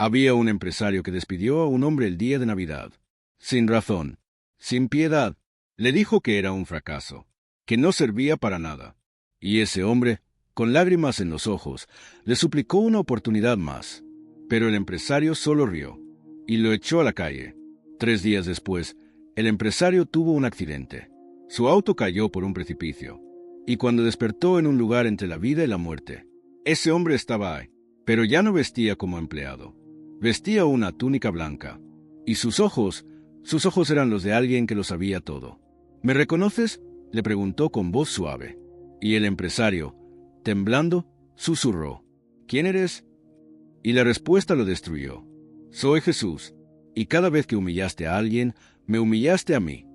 Había un empresario que despidió a un hombre el día de Navidad. Sin razón, sin piedad, le dijo que era un fracaso, que no servía para nada. Y ese hombre, con lágrimas en los ojos, le suplicó una oportunidad más. Pero el empresario solo rió y lo echó a la calle. 3 días después, el empresario tuvo un accidente. Su auto cayó por un precipicio, y cuando despertó en un lugar entre la vida y la muerte, ese hombre estaba ahí, pero ya no vestía como empleado. Vestía una túnica blanca, y sus ojos eran los de alguien que lo sabía todo. ¿Me reconoces?, le preguntó con voz suave. Y el empresario, temblando, susurró: ¿Quién eres? Y la respuesta lo destruyó. Soy Jesús, y cada vez que humillaste a alguien, me humillaste a mí.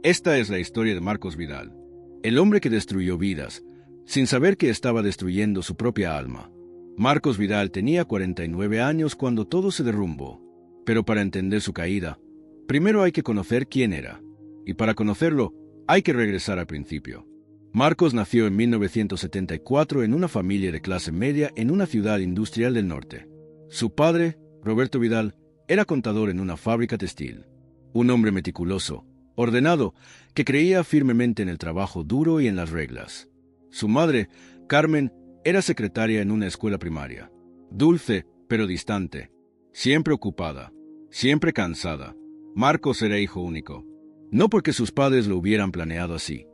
Esta es la historia de Marcos Vidal, el hombre que destruyó vidas, sin saber que estaba destruyendo su propia alma. Marcos Vidal tenía 49 años cuando todo se derrumbó, pero para entender su caída, primero hay que conocer quién era, y para conocerlo hay que regresar al principio. Marcos nació en 1974 en una familia de clase media en una ciudad industrial del norte. Su padre, Roberto Vidal, era contador en una fábrica textil. Un hombre meticuloso, ordenado, que creía firmemente en el trabajo duro y en las reglas. Su madre, Carmen, era secretaria en una escuela primaria. Dulce, pero distante. Siempre ocupada. Siempre cansada. Marcos era hijo único. No porque sus padres lo hubieran planeado así,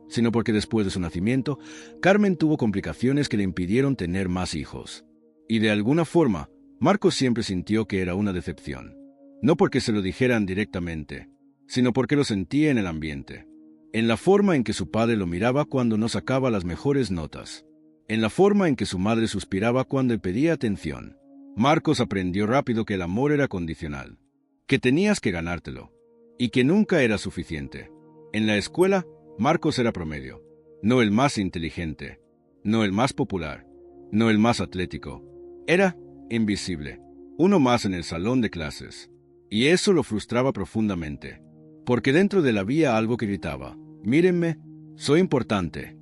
sino porque después de su nacimiento, Carmen tuvo complicaciones que le impidieron tener más hijos. Y de alguna forma, Marcos siempre sintió que era una decepción. No porque se lo dijeran directamente, sino porque lo sentía en el ambiente. En la forma en que su padre lo miraba cuando no sacaba las mejores notas. En la forma en que su madre suspiraba cuando le pedía atención. Marcos aprendió rápido que el amor era condicional, que tenías que ganártelo, y que nunca era suficiente. En la escuela, Marcos era promedio, no el más inteligente, no el más popular, no el más atlético. Era invisible, uno más en el salón de clases. Y eso lo frustraba profundamente, porque dentro de él había algo que gritaba: mírenme, soy importante.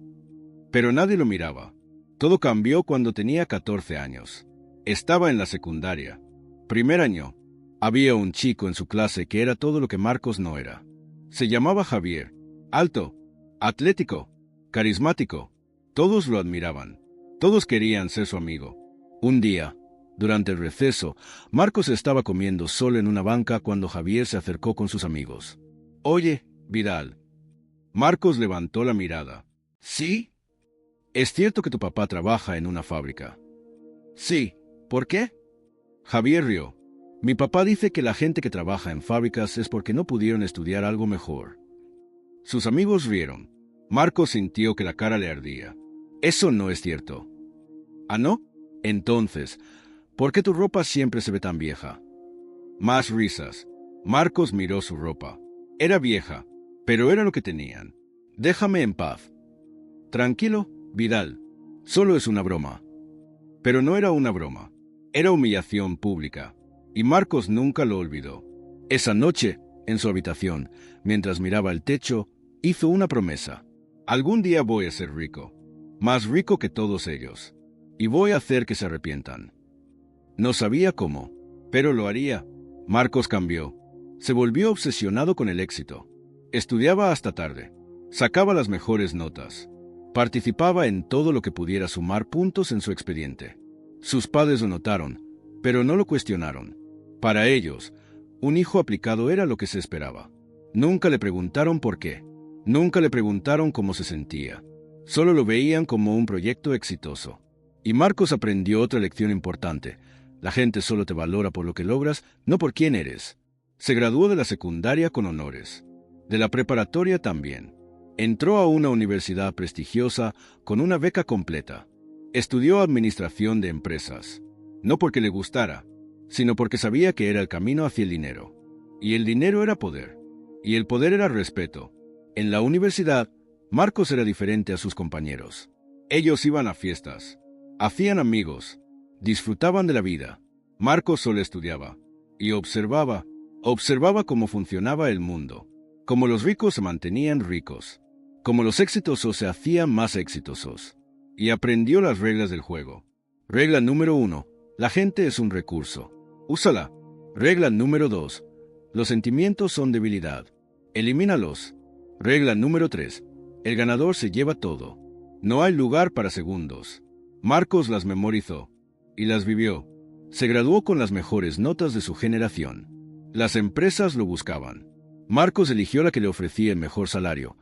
Pero nadie lo miraba. Todo cambió cuando tenía 14 años. Estaba en la secundaria. Primer año. Había un chico en su clase que era todo lo que Marcos no era. Se llamaba Javier. Alto, atlético, carismático. Todos lo admiraban. Todos querían ser su amigo. Un día, durante el receso, Marcos estaba comiendo solo en una banca cuando Javier se acercó con sus amigos. «Oye, Vidal». Marcos levantó la mirada. «¿Sí? ¿Es cierto que tu papá trabaja en una fábrica?» «Sí. ¿Por qué?» Javier rió. «Mi papá dice que la gente que trabaja en fábricas es porque no pudieron estudiar algo mejor». Sus amigos rieron. Marcos sintió que la cara le ardía. «Eso no es cierto». «¿Ah, no? Entonces, ¿por qué tu ropa siempre se ve tan vieja?» Más risas. Marcos miró su ropa. Era vieja, pero era lo que tenían. «Déjame en paz». «Tranquilo, Vidal. Solo es una broma». Pero no era una broma. Era humillación pública. Y Marcos nunca lo olvidó. Esa noche, en su habitación, mientras miraba el techo, hizo una promesa. «Algún día voy a ser rico. Más rico que todos ellos. Y voy a hacer que se arrepientan». No sabía cómo, pero lo haría. Marcos cambió. Se volvió obsesionado con el éxito. Estudiaba hasta tarde. Sacaba las mejores notas. Participaba en todo lo que pudiera sumar puntos en su expediente. Sus padres lo notaron, pero no lo cuestionaron. Para ellos, un hijo aplicado era lo que se esperaba. Nunca le preguntaron por qué. Nunca le preguntaron cómo se sentía. Solo lo veían como un proyecto exitoso. Y Marcos aprendió otra lección importante. La gente solo te valora por lo que logras, no por quién eres. Se graduó de la secundaria con honores. De la preparatoria también. Entró a una universidad prestigiosa con una beca completa. Estudió administración de empresas. No porque le gustara, sino porque sabía que era el camino hacia el dinero. Y el dinero era poder. Y el poder era respeto. En la universidad, Marcos era diferente a sus compañeros. Ellos iban a fiestas. Hacían amigos. Disfrutaban de la vida. Marcos solo estudiaba. Y observaba cómo funcionaba el mundo. Cómo los ricos se mantenían ricos. Cómo los exitosos se hacían más exitosos. Y aprendió las reglas del juego. Regla número 1. La gente es un recurso. Úsala. Regla número 2. Los sentimientos son debilidad. Elimínalos. Regla número 3. El ganador se lleva todo. No hay lugar para segundos. Marcos las memorizó y las vivió. Se graduó con las mejores notas de su generación. Las empresas lo buscaban. Marcos eligió la que le ofrecía el mejor salario,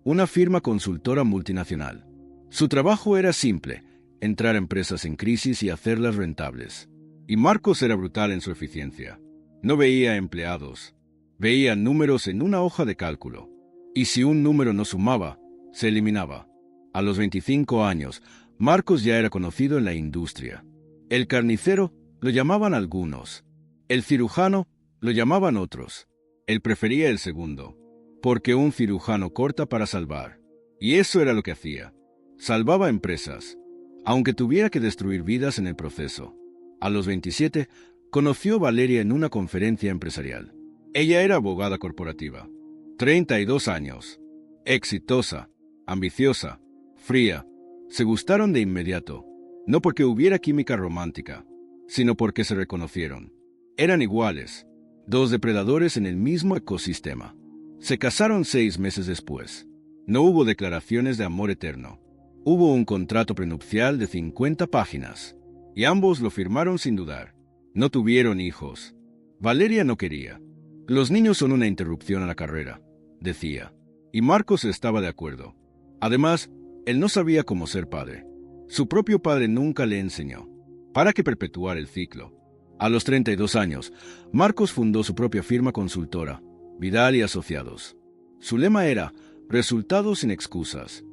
una firma consultora multinacional. Su trabajo era simple: entrar a empresas en crisis y hacerlas rentables. Y Marcos era brutal en su eficiencia. No veía empleados, veía números en una hoja de cálculo. Y si un número no sumaba, se eliminaba. A los 25 años, Marcos ya era conocido en la industria. El carnicero lo llamaban algunos. El cirujano lo llamaban otros. Él prefería el segundo, porque un cirujano corta para salvar. Y eso era lo que hacía. Salvaba empresas, aunque tuviera que destruir vidas en el proceso. A los 27, conoció a Valeria en una conferencia empresarial. Ella era abogada corporativa. 32 años. Exitosa, ambiciosa, fría. Se gustaron de inmediato, no porque hubiera química romántica, sino porque se reconocieron. Eran iguales, dos depredadores en el mismo ecosistema. Se casaron 6 meses después. No hubo declaraciones de amor eterno. Hubo un contrato prenupcial de 50 páginas, y ambos lo firmaron sin dudar. No tuvieron hijos. Valeria no quería. Los niños son una interrupción a la carrera, decía, y Marcos estaba de acuerdo. Además, él no sabía cómo ser padre. Su propio padre nunca le enseñó. ¿Para qué perpetuar el ciclo? A los 32 años, Marcos fundó su propia firma consultora, Vidal y Asociados. Su lema era: resultados sin excusas.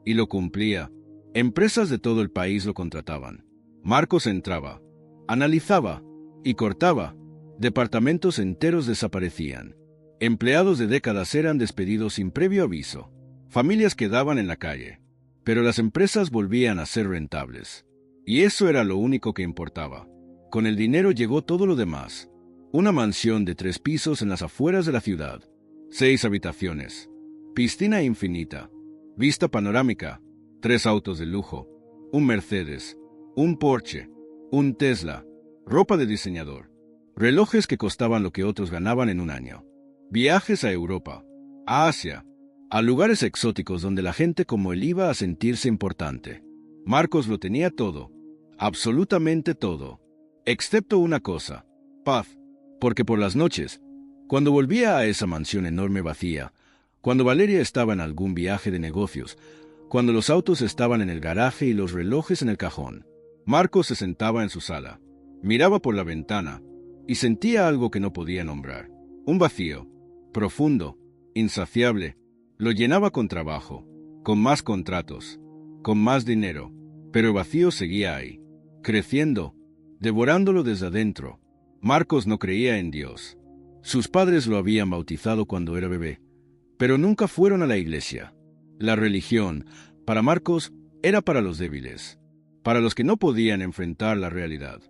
Y lo cumplía. Empresas de todo el país lo contrataban. Marcos entraba, analizaba y cortaba. Departamentos enteros desaparecían. Empleados de décadas eran despedidos sin previo aviso. Familias quedaban en la calle. Pero las empresas volvían a ser rentables. Y eso era lo único que importaba. Con el dinero llegó todo lo demás. Una mansión de 3 pisos en las afueras de la ciudad. 6 habitaciones. Piscina infinita. Vista panorámica. 3 autos de lujo. Un Mercedes. Un Porsche. Un Tesla. Ropa de diseñador. Relojes que costaban lo que otros ganaban en un año. Viajes a Europa. A Asia. A lugares exóticos donde la gente como él iba a sentirse importante. Marcos lo tenía todo. Absolutamente todo. Excepto una cosa: paz. Porque por las noches, cuando volvía a esa mansión enorme vacía, cuando Valeria estaba en algún viaje de negocios, cuando los autos estaban en el garaje y los relojes en el cajón, Marcos se sentaba en su sala, miraba por la ventana y sentía algo que no podía nombrar. Un vacío, profundo, insaciable. Lo llenaba con trabajo, con más contratos, con más dinero, pero el vacío seguía ahí, creciendo, devorándolo desde adentro. Marcos no creía en Dios. Sus padres lo habían bautizado cuando era bebé, pero nunca fueron a la iglesia. La religión, para Marcos, era para los débiles, para los que no podían enfrentar la realidad,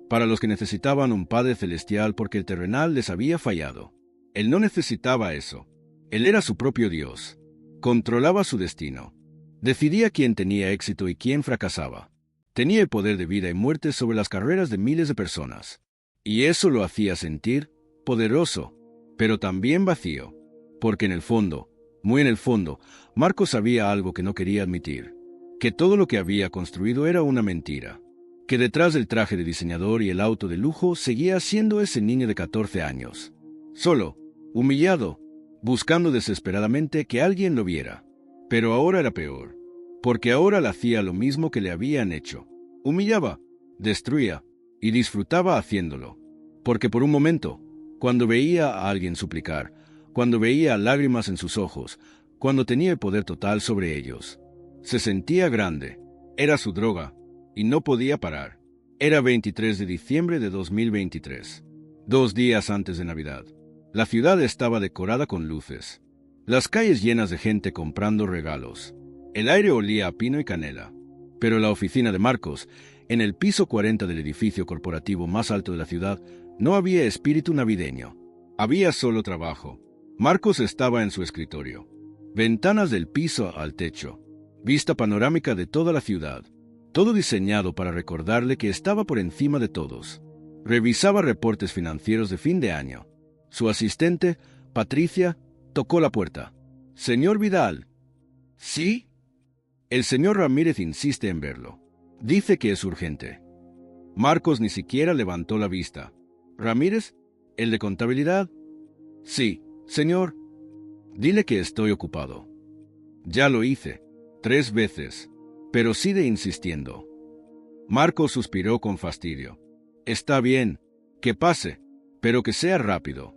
para los que necesitaban un Padre celestial porque el terrenal les había fallado. Él no necesitaba eso. Él era su propio Dios. Controlaba su destino. Decidía quién tenía éxito y quién fracasaba. Tenía el poder de vida y muerte sobre las carreras de miles de personas. Y eso lo hacía sentir poderoso, pero también vacío. Porque en el fondo, muy en el fondo, Marcos sabía algo que no quería admitir. Que todo lo que había construido era una mentira. Que detrás del traje de diseñador y el auto de lujo seguía siendo ese niño de 14 años. Solo, humillado, buscando desesperadamente que alguien lo viera. Pero ahora era peor, porque ahora le hacía lo mismo que le habían hecho. Humillaba, destruía y disfrutaba haciéndolo. Porque por un momento, cuando veía a alguien suplicar, cuando veía lágrimas en sus ojos, cuando tenía el poder total sobre ellos, se sentía grande. Era su droga, y no podía parar. Era 23 de diciembre de 2023, 2 días antes de Navidad. La ciudad estaba decorada con luces. Las calles llenas de gente comprando regalos. El aire olía a pino y canela. Pero en la oficina de Marcos, en el piso 40 del edificio corporativo más alto de la ciudad, no había espíritu navideño. Había solo trabajo. Marcos estaba en su escritorio. Ventanas del piso al techo. Vista panorámica de toda la ciudad. Todo diseñado para recordarle que estaba por encima de todos. Revisaba reportes financieros de fin de año. Su asistente, Patricia, tocó la puerta. «Señor Vidal». «¿Sí?» «El señor Ramírez insiste en verlo. Dice que es urgente». Marcos ni siquiera levantó la vista. «¿Ramírez? ¿El de contabilidad?» «Sí, señor». «Dile que estoy ocupado». «Ya lo hice, 3 veces, pero sigue insistiendo». Marcos suspiró con fastidio. «Está bien, que pase, pero que sea rápido».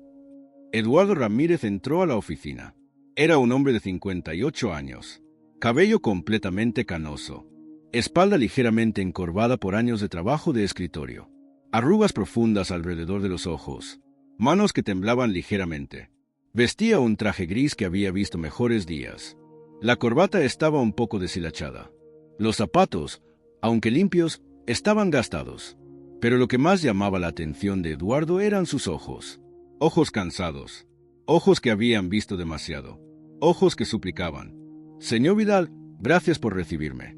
Eduardo Ramírez entró a la oficina. Era un hombre de 58 años, cabello completamente canoso, espalda ligeramente encorvada por años de trabajo de escritorio, arrugas profundas alrededor de los ojos, manos que temblaban ligeramente. Vestía un traje gris que había visto mejores días. La corbata estaba un poco deshilachada. Los zapatos, aunque limpios, estaban gastados. Pero lo que más llamaba la atención de Eduardo eran sus ojos. Ojos cansados. Ojos que habían visto demasiado. Ojos que suplicaban. «Señor Vidal, gracias por recibirme».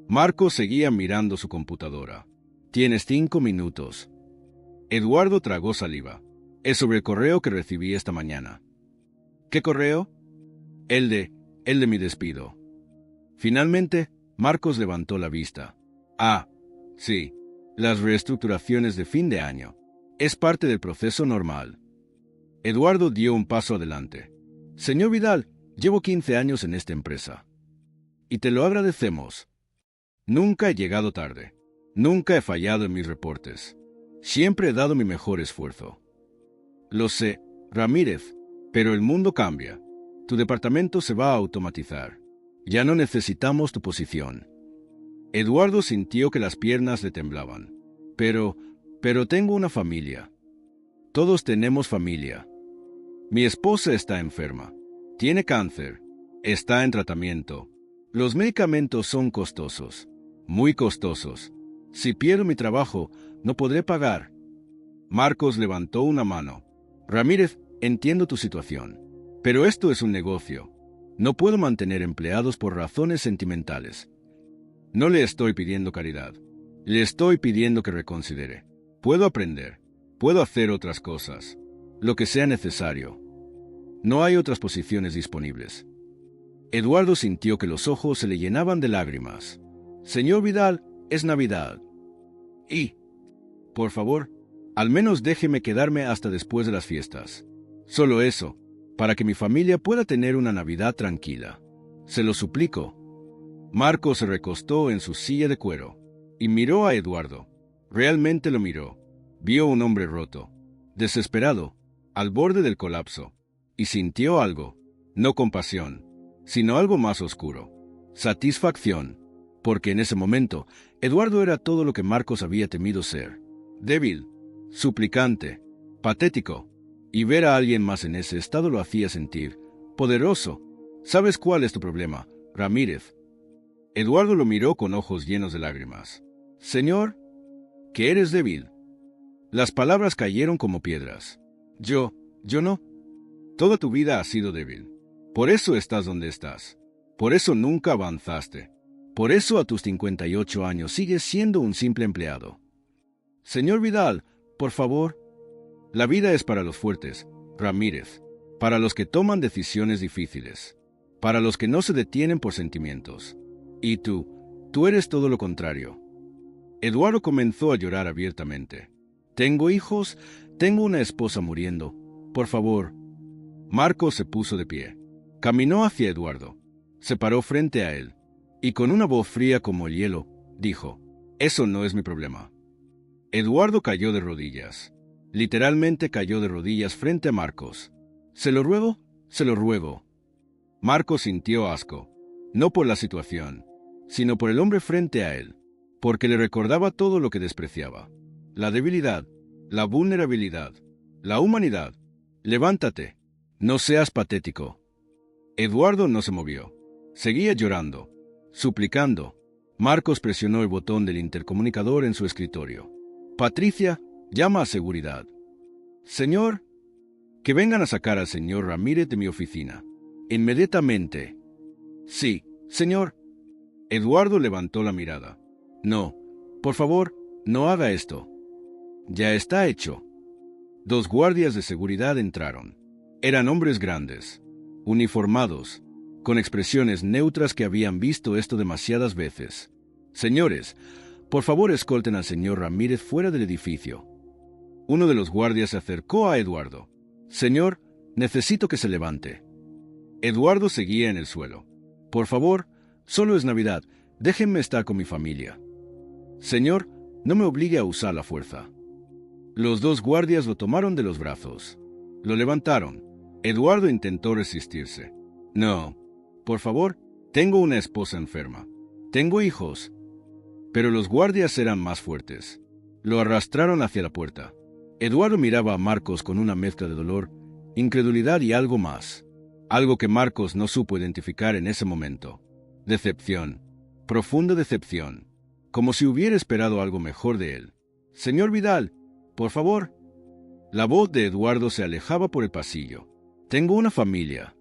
Marcos seguía mirando su computadora. «Tienes 5 minutos». Eduardo tragó saliva. «Es sobre el correo que recibí esta mañana». «¿Qué correo?» El de mi despido». Finalmente, Marcos levantó la vista. «Ah, sí. Las reestructuraciones de fin de año. Es parte del proceso normal». Eduardo dio un paso adelante. «Señor Vidal, llevo 15 años en esta empresa. Y te lo agradecemos. Nunca he llegado tarde. Nunca he fallado en mis reportes. Siempre he dado mi mejor esfuerzo». «Lo sé, Ramírez, pero el mundo cambia. Tu departamento se va a automatizar. Ya no necesitamos tu posición». Eduardo sintió que las piernas le temblaban. Pero tengo una familia. Todos tenemos familia. Mi esposa está enferma. Tiene cáncer. Está en tratamiento. Los medicamentos son costosos. Muy costosos. Si pierdo mi trabajo, no podré pagar». Marcos levantó una mano. «Ramírez, entiendo tu situación. Pero esto es un negocio. No puedo mantener empleados por razones sentimentales. No le estoy pidiendo caridad. Le estoy pidiendo que reconsidere. Puedo aprender. Puedo hacer otras cosas. Lo que sea necesario. No hay otras posiciones disponibles». Eduardo sintió que los ojos se le llenaban de lágrimas. «Señor Vidal, es Navidad. Y, por favor, al menos déjeme quedarme hasta después de las fiestas. Solo eso, para que mi familia pueda tener una Navidad tranquila. Se lo suplico». Marcos se recostó en su silla de cuero y miró a Eduardo. Realmente lo miró. Vio un hombre roto, desesperado, al borde del colapso, y sintió algo, no compasión, sino algo más oscuro. Satisfacción, porque en ese momento Eduardo era todo lo que Marcos había temido ser. Débil, suplicante, patético, y ver a alguien más en ese estado lo hacía sentir poderoso. «¿Sabes cuál es tu problema, Ramírez?» Eduardo lo miró con ojos llenos de lágrimas. «Señor, que eres débil». Las palabras cayeron como piedras. Yo no. Toda tu vida has sido débil. Por eso estás donde estás. Por eso nunca avanzaste. Por eso a tus 58 años sigues siendo un simple empleado. Señor Vidal, por favor». La vida es para los fuertes, Ramírez, para los que toman decisiones difíciles, para los que no se detienen por sentimientos. Y tú eres todo lo contrario. Eduardo comenzó a llorar abiertamente. «Tengo hijos, tengo una esposa muriendo. Por favor». Marcos se puso de pie. Caminó hacia Eduardo. Se paró frente a él. Y con una voz fría como el hielo, dijo: «Eso no es mi problema». Eduardo cayó de rodillas. Literalmente cayó de rodillas frente a Marcos. «Se lo ruego, se lo ruego». Marcos sintió asco, no por la situación, sino por el hombre frente a él, porque le recordaba todo lo que despreciaba. La debilidad, la vulnerabilidad, la humanidad. «Levántate, no seas patético». Eduardo no se movió. Seguía llorando, suplicando. Marcos presionó el botón del intercomunicador en su escritorio. «Patricia, llama a seguridad». «Señor, que vengan a sacar al señor Ramírez de mi oficina. Inmediatamente». «Sí, señor». Eduardo levantó la mirada. «No, por favor, no haga esto». Ya está hecho. 2 guardias de seguridad entraron. Eran hombres grandes, uniformados, con expresiones neutras que habían visto esto demasiadas veces. Señores, por favor escolten al señor Ramírez fuera del edificio. Uno de los guardias se acercó a Eduardo. Señor, necesito que se levante. Eduardo seguía en el suelo. Por favor, solo es Navidad, déjenme estar con mi familia. Señor, no me obligue a usar la fuerza. Los 2 guardias lo tomaron de los brazos. Lo levantaron. Eduardo intentó resistirse. No, por favor, tengo una esposa enferma. Tengo hijos. Pero los guardias eran más fuertes. Lo arrastraron hacia la puerta. Eduardo miraba a Marcos con una mezcla de dolor, incredulidad y algo más. Algo que Marcos no supo identificar en ese momento. Decepción. Profunda decepción. Como si hubiera esperado algo mejor de él. Señor Vidal, por favor. La voz de Eduardo se alejaba por el pasillo. Tengo una familia.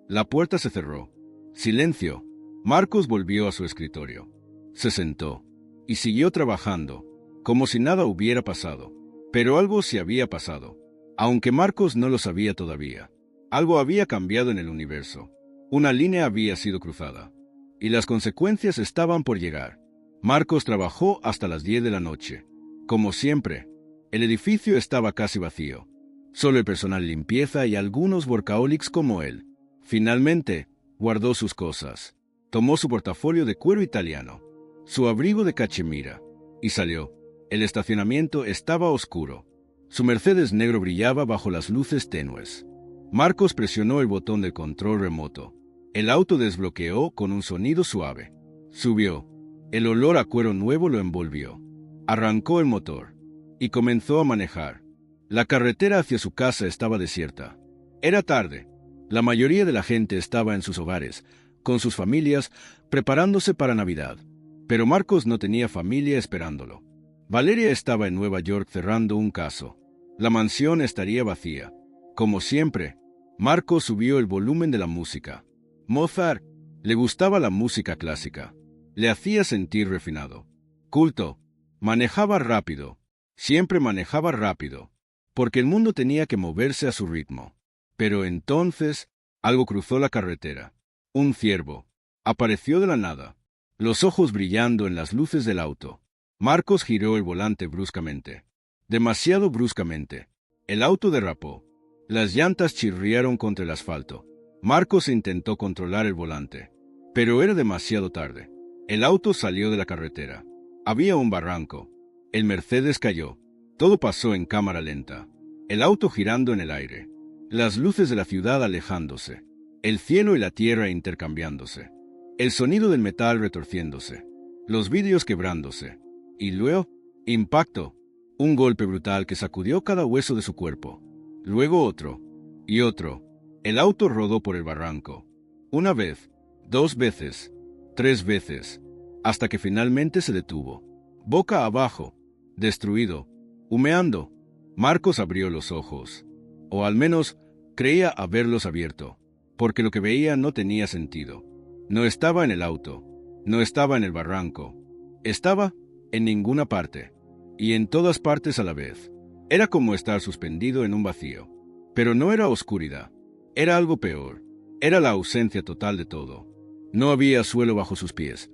La puerta se cerró. Silencio. Marcos volvió a su escritorio. Se sentó. Y siguió trabajando, como si nada hubiera pasado. Pero algo se había pasado. Aunque Marcos no lo sabía todavía. Algo había cambiado en el universo. Una línea había sido cruzada. Y las consecuencias estaban por llegar. Marcos trabajó hasta las 10 de la noche. Como siempre, el edificio estaba casi vacío. Solo el personal de limpieza y algunos workaholics como él. Finalmente, guardó sus cosas. Tomó su portafolio de cuero italiano, su abrigo de cachemira, y salió. El estacionamiento estaba oscuro. Su Mercedes negro brillaba bajo las luces tenues. Marcos presionó el botón del control remoto. El auto desbloqueó con un sonido suave. Subió. El olor a cuero nuevo lo envolvió. Arrancó el motor y comenzó a manejar. La carretera hacia su casa estaba desierta. Era tarde. La mayoría de la gente estaba en sus hogares, con sus familias, preparándose para Navidad. Pero Marcos no tenía familia esperándolo. Valeria estaba en Nueva York cerrando un caso. La mansión estaría vacía. Como siempre, Marcos subió el volumen de la música. Mozart le gustaba la música clásica. Le hacía sentir refinado. Culto. Manejaba rápido. Siempre manejaba rápido. Porque el mundo tenía que moverse a su ritmo. Pero entonces, algo cruzó la carretera. Un ciervo. Apareció de la nada. Los ojos brillando en las luces del auto. Marcos giró el volante bruscamente. Demasiado bruscamente. El auto derrapó. Las llantas chirriaron contra el asfalto. Marcos intentó controlar el volante. Pero era demasiado tarde. El auto salió de la carretera. Había un barranco. El Mercedes cayó. Todo pasó en cámara lenta. El auto girando en el aire. Las luces de la ciudad alejándose. El cielo y la tierra intercambiándose. El sonido del metal retorciéndose. Los vidrios quebrándose. Y luego, impacto. Un golpe brutal que sacudió cada hueso de su cuerpo. Luego otro. Y otro. El auto rodó por el barranco. Una vez. 2 veces. 3 veces. Hasta que finalmente se detuvo. Boca abajo. Destruido. Humeando. Marcos abrió los ojos. O al menos, creía haberlos abierto. Porque lo que veía no tenía sentido. No estaba en el auto. No estaba en el barranco. Estaba en ninguna parte. Y en todas partes a la vez. Era como estar suspendido en un vacío. Pero no era oscuridad. Era algo peor. Era la ausencia total de todo. No había suelo bajo sus pies,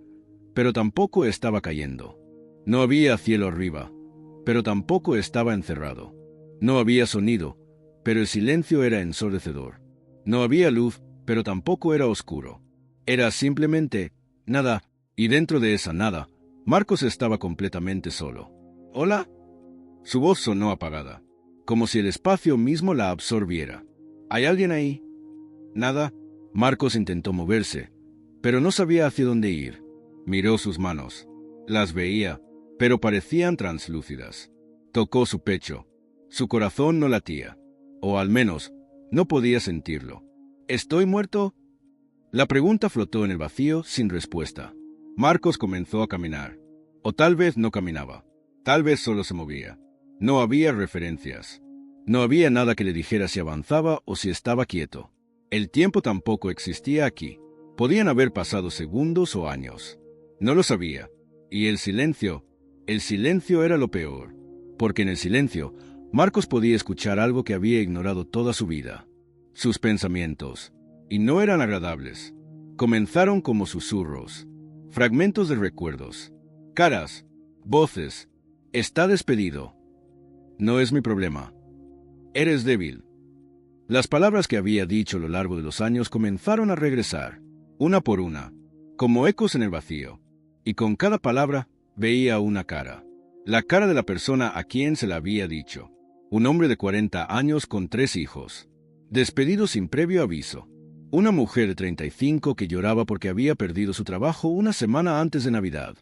pero tampoco estaba cayendo. No había cielo arriba, pero tampoco estaba encerrado. No había sonido, pero el silencio era ensordecedor. No había luz, pero tampoco era oscuro. Era simplemente nada, y dentro de esa nada, Marcos estaba completamente solo. ¿Hola? Su voz sonó apagada, como si el espacio mismo la absorbiera. ¿Hay alguien ahí? Nada. Marcos intentó moverse, pero no sabía hacia dónde ir. Miró sus manos. Las veía, pero parecían translúcidas. Tocó su pecho. Su corazón no latía. O al menos, no podía sentirlo. ¿Estoy muerto? La pregunta flotó en el vacío sin respuesta. Marcos comenzó a caminar. O tal vez no caminaba. Tal vez solo se movía. No había referencias. No había nada que le dijera si avanzaba o si estaba quieto. El tiempo tampoco existía aquí. Podían haber pasado segundos o años. No lo sabía. Y el silencio era lo peor. porque en el silencio, Marcos podía escuchar algo que había ignorado toda su vida. Sus pensamientos, y no eran agradables, comenzaron como susurros, fragmentos de recuerdos, caras, voces. Está despedido. No es mi problema. Eres débil. Las palabras que había dicho a lo largo de los años comenzaron a regresar, una por una, como ecos en el vacío, y con cada palabra veía una cara. La cara de la persona a quien se la había dicho. Un hombre de 40 años con 3 hijos, despedido sin previo aviso. Una mujer de 35 que lloraba porque había perdido su trabajo una semana antes de Navidad.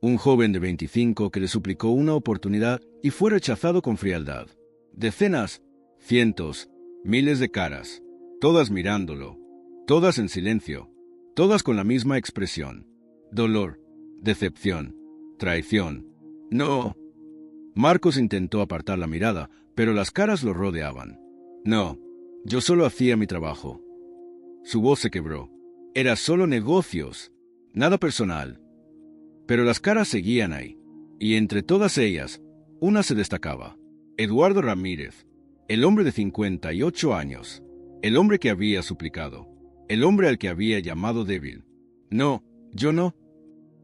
Un joven de 25 que le suplicó una oportunidad y fue rechazado con frialdad. Decenas, cientos, miles de caras, todas mirándolo, todas en silencio, todas con la misma expresión. Dolor, decepción, traición. No. Marcos intentó apartar la mirada, pero las caras lo rodeaban. No, yo solo hacía mi trabajo. Su voz se quebró. Era solo negocios, nada personal. Pero las caras seguían ahí, y entre todas ellas, una se destacaba. Eduardo Ramírez, el hombre de 58 años, el hombre que había suplicado, el hombre al que había llamado débil. No, yo no.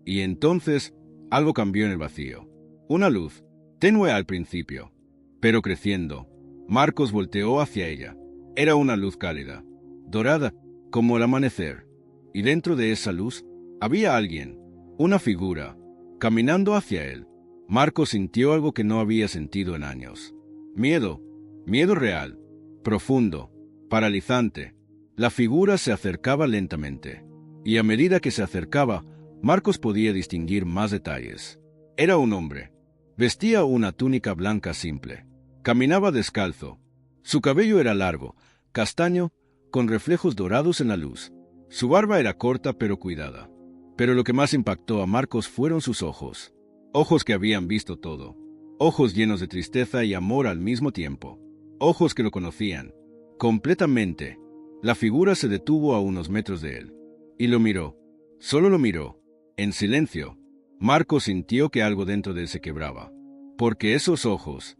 Y entonces, algo cambió en el vacío. Una luz, tenue al principio, pero creciendo. Marcos volteó hacia ella. Era una luz cálida, dorada, como el amanecer. Y dentro de esa luz, había alguien, una figura, caminando hacia él. Marcos sintió algo que no había sentido en años. Miedo, miedo real, profundo, paralizante. La figura se acercaba lentamente, y a medida que se acercaba, Marcos podía distinguir más detalles. Era un hombre. Vestía una túnica blanca simple. Caminaba descalzo. Su cabello era largo, castaño, con reflejos dorados en la luz. Su barba era corta pero cuidada. Pero lo que más impactó a Marcos fueron sus ojos. Ojos que habían visto todo. Ojos llenos de tristeza y amor al mismo tiempo. Ojos que lo conocían. Completamente. La figura se detuvo a unos metros de él. Y lo miró. Solo lo miró. En silencio. Marcos sintió que algo dentro de él se quebraba. Porque esos ojos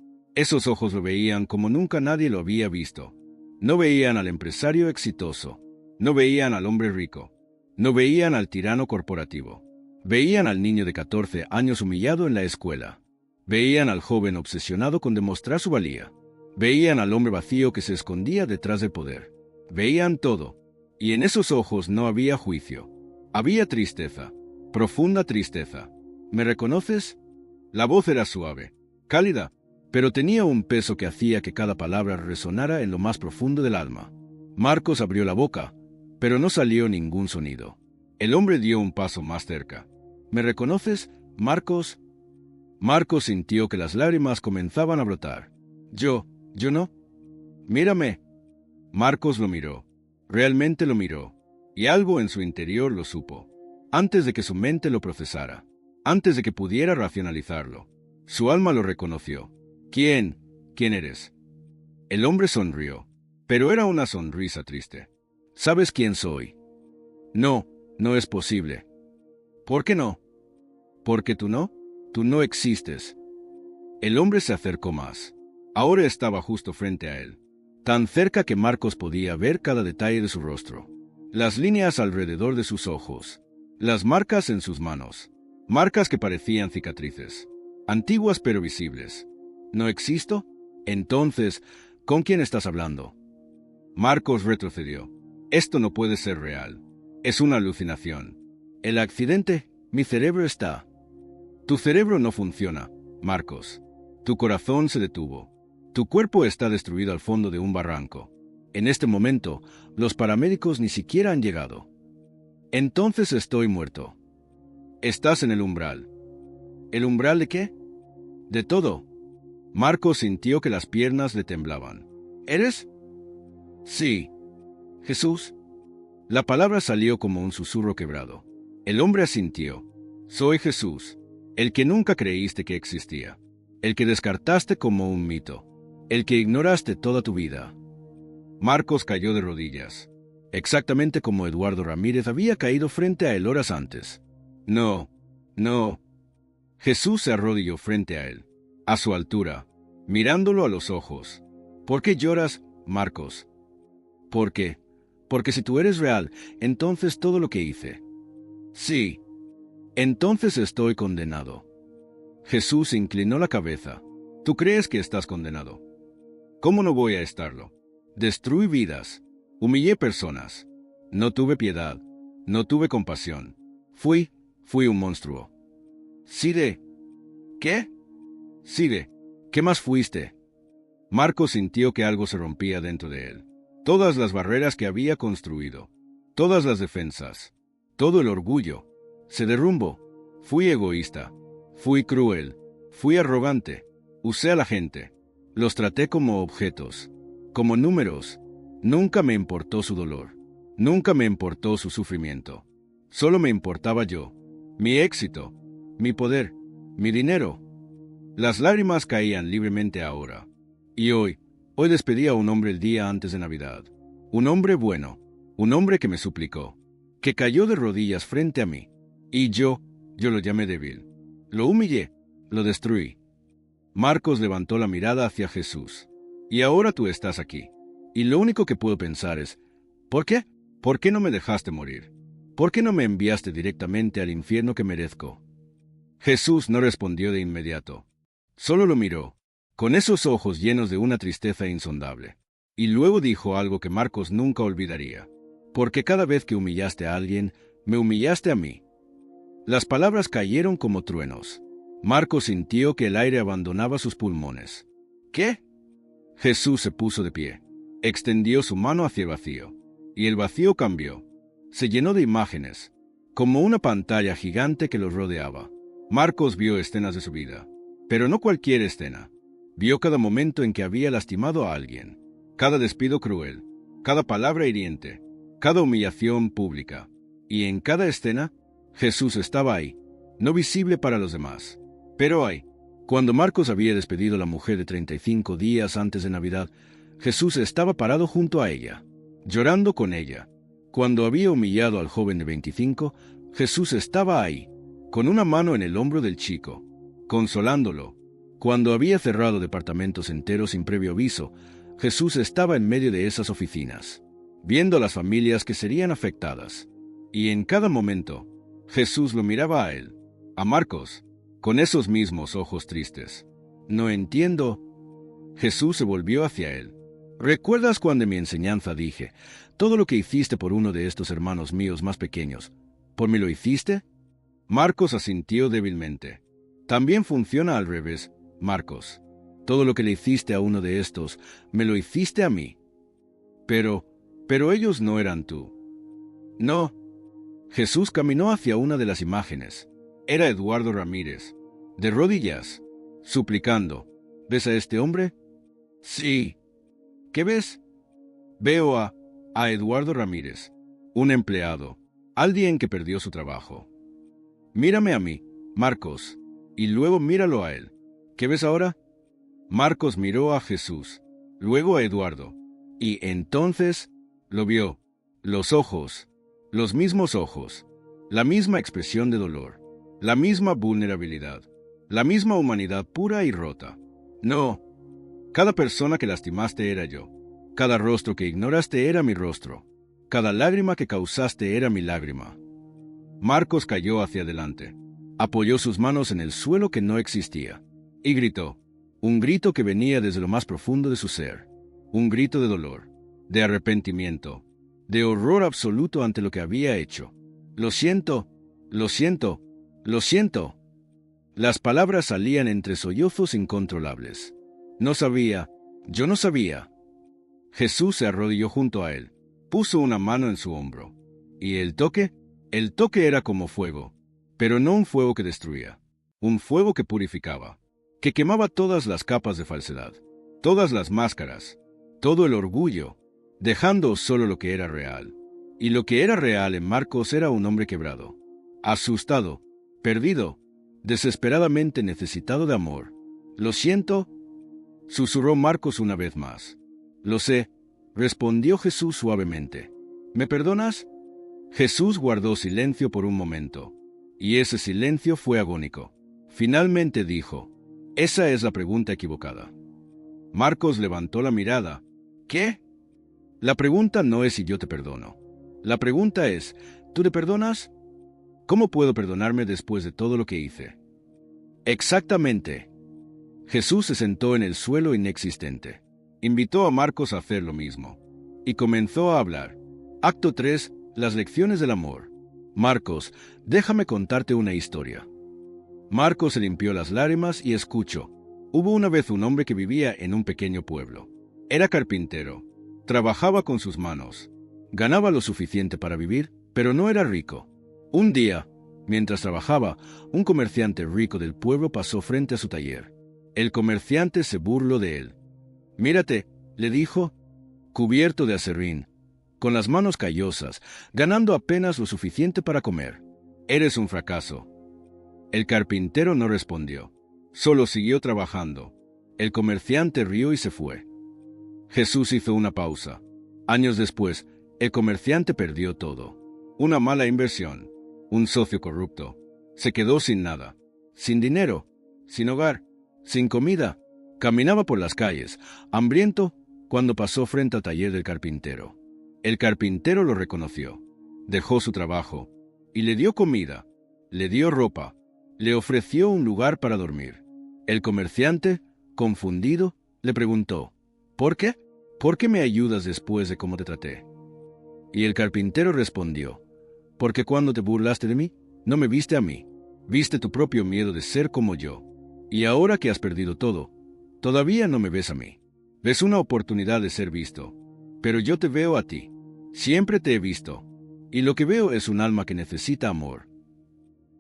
lo veían como nunca nadie lo había visto. No veían al empresario exitoso. No veían al hombre rico. No veían al tirano corporativo. Veían al niño de 14 años humillado en la escuela. Veían al joven obsesionado con demostrar su valía. Veían al hombre vacío que se escondía detrás del poder. Veían todo. Y en esos ojos no había juicio. Había tristeza. Profunda tristeza. ¿Me reconoces? La voz era suave, cálida, pero tenía un peso que hacía que cada palabra resonara en lo más profundo del alma. Marcos abrió la boca, pero no salió ningún sonido. El hombre dio un paso más cerca. ¿Me reconoces, Marcos? Marcos sintió que las lágrimas comenzaban a brotar. Yo no. Mírame. Marcos lo miró. Realmente lo miró. Y algo en su interior lo supo. Antes de que su mente lo procesara. Antes de que pudiera racionalizarlo. Su alma lo reconoció. ¿Quién eres? El hombre sonrió. Pero era una sonrisa triste. ¿Sabes quién soy? No es posible. ¿Por qué no? Porque tú no existes. El hombre se acercó más. Ahora estaba justo frente a él, tan cerca que Marcos podía ver cada detalle de su rostro. Las líneas alrededor de sus ojos, las marcas en sus manos, marcas que parecían cicatrices, antiguas pero visibles. ¿No existo? Entonces, ¿con quién estás hablando? Marcos retrocedió. Esto no puede ser real. Es una alucinación. El accidente, mi cerebro está. Tu cerebro no funciona, Marcos. Tu corazón se detuvo. Tu cuerpo está destruido al fondo de un barranco. En este momento, los paramédicos ni siquiera han llegado. Entonces estoy muerto. Estás en el umbral. ¿El umbral de qué? De todo. Marcos sintió que las piernas le temblaban. ¿Eres? Sí. Jesús. La palabra salió como un susurro quebrado. El hombre asintió. Soy Jesús, el que nunca creíste que existía, el que descartaste como un mito, el que ignoraste toda tu vida. Marcos cayó de rodillas, exactamente como Eduardo Ramírez había caído frente a él horas antes. No. Jesús se arrodilló frente a él. a su altura, mirándolo a los ojos. ¿Por qué lloras, Marcos? ¿Por qué? Porque si tú eres real, entonces todo lo que hice. Sí. Entonces estoy condenado. Jesús inclinó la cabeza. ¿Tú crees que estás condenado? ¿Cómo no voy a estarlo? Destruí vidas. Humillé personas. No tuve piedad. No tuve compasión. Fui un monstruo. Side. ¿Qué? Side. ¿Qué más fuiste? Marcos sintió que algo se rompía dentro de él. Todas las barreras que había construido. Todas las defensas. Todo el orgullo. Se derrumbó. Fui egoísta. Fui cruel. Fui arrogante. Usé a la gente. Los traté como objetos. Como números. Nunca me importó su dolor. Nunca me importó su sufrimiento. Solo me importaba yo. Mi éxito. Mi poder. Mi dinero. Las lágrimas caían libremente ahora. Y hoy despedí a un hombre el día antes de Navidad. Un hombre bueno. Un hombre que me suplicó. Que cayó de rodillas frente a mí. Y yo lo llamé débil. Lo humillé. Lo destruí. Marcos levantó la mirada hacia Jesús. Y ahora tú estás aquí. Y lo único que puedo pensar es, ¿por qué? ¿Por qué no me dejaste morir? ¿Por qué no me enviaste directamente al infierno que merezco? Jesús no respondió de inmediato. Solo lo miró, con esos ojos llenos de una tristeza insondable. Y luego dijo algo que Marcos nunca olvidaría. Porque cada vez que humillaste a alguien, me humillaste a mí. Las palabras cayeron como truenos. Marcos sintió que el aire abandonaba sus pulmones. ¿Qué? Jesús se puso de pie. Extendió su mano hacia el vacío. Y el vacío cambió. Se llenó de imágenes, como una pantalla gigante que los rodeaba. Marcos vio escenas de su vida. Pero no cualquier escena. Vio cada momento en que había lastimado a alguien. Cada despido cruel. Cada palabra hiriente. Cada humillación pública. Y en cada escena, Jesús estaba ahí, no visible para los demás. Pero ahí, cuando Marcos había despedido a la mujer de 35 días antes de Navidad, Jesús estaba parado junto a ella, llorando con ella. Cuando había humillado al joven de 25, Jesús estaba ahí, con una mano en el hombro del chico, consolándolo. Cuando había cerrado departamentos enteros sin previo aviso, Jesús estaba en medio de esas oficinas, viendo a las familias que serían afectadas. Y en cada momento, Jesús lo miraba a él, a Marcos, con esos mismos ojos tristes. No entiendo. Jesús se volvió hacia él. ¿Recuerdas cuando en mi enseñanza dije, todo lo que hiciste por uno de estos hermanos míos más pequeños, ¿por mí lo hiciste? Marcos asintió débilmente. También funciona al revés, Marcos. Todo lo que le hiciste a uno de estos, me lo hiciste a mí. Pero ellos no eran tú. No. Jesús caminó hacia una de las imágenes. Era Eduardo Ramírez, de rodillas, suplicando. ¿Ves a este hombre? Sí. ¿Qué ves? Veo a Eduardo Ramírez, un empleado, alguien que perdió su trabajo. Mírame a mí, Marcos, y luego míralo a él. ¿Qué ves ahora? Marcos miró a Jesús, luego a Eduardo, y entonces lo vio. Los ojos, los mismos ojos, la misma expresión de dolor, la misma vulnerabilidad, la misma humanidad pura y rota. No, cada persona que lastimaste era yo. Cada rostro que ignoraste era mi rostro. Cada lágrima que causaste era mi lágrima. Marcos cayó hacia adelante. Apoyó sus manos en el suelo que no existía. Y gritó. Un grito que venía desde lo más profundo de su ser. Un grito de dolor, de arrepentimiento, de horror absoluto ante lo que había hecho. Lo siento, lo siento, lo siento. Las palabras salían entre sollozos incontrolables. No sabía, yo no sabía. Jesús se arrodilló junto a él, puso una mano en su hombro. ¿Y el toque? El toque era como fuego, pero no un fuego que destruía, un fuego que purificaba, que quemaba todas las capas de falsedad, todas las máscaras, todo el orgullo, dejando solo lo que era real. Y lo que era real en Marcos era un hombre quebrado, asustado, perdido, desesperadamente necesitado de amor. Lo siento, susurró Marcos una vez más. Lo sé, respondió Jesús suavemente. ¿Me perdonas? Jesús guardó silencio por un momento, y ese silencio fue agónico. Finalmente dijo, Esa es la pregunta equivocada. Marcos levantó la mirada. ¿Qué? La pregunta no es si yo te perdono. La pregunta es, ¿tú te perdonas? ¿Cómo puedo perdonarme después de todo lo que hice? Exactamente. Jesús se sentó en el suelo inexistente. Invitó a Marcos a hacer lo mismo. Y comenzó a hablar. Acto 3. Las lecciones del amor. Marcos, déjame contarte una historia. Marcos se limpió las lágrimas y escuchó. Hubo una vez un hombre que vivía en un pequeño pueblo. Era carpintero. Trabajaba con sus manos. Ganaba lo suficiente para vivir, pero no era rico. Un día, mientras trabajaba, un comerciante rico del pueblo pasó frente a su taller. El comerciante se burló de él. «Mírate», le dijo, «cubierto de aserrín, con las manos callosas, ganando apenas lo suficiente para comer. Eres un fracaso». El carpintero no respondió. Solo siguió trabajando. El comerciante rió y se fue. Jesús hizo una pausa. Años después, el comerciante perdió todo. Una mala inversión. Un socio corrupto. Se quedó sin nada. Sin dinero. Sin hogar. Sin comida. Caminaba por las calles, hambriento, cuando pasó frente al taller del carpintero. El carpintero lo reconoció. Dejó su trabajo. Y le dio comida. Le dio ropa. Le ofreció un lugar para dormir. El comerciante, confundido, le preguntó, «¿Por qué? ¿Por qué me ayudas después de cómo te traté?» Y el carpintero respondió, «Porque cuando te burlaste de mí, no me viste a mí. Viste tu propio miedo de ser como yo. Y ahora que has perdido todo, todavía no me ves a mí. Ves una oportunidad de ser visto. Pero yo te veo a ti. Siempre te he visto. Y lo que veo es un alma que necesita amor».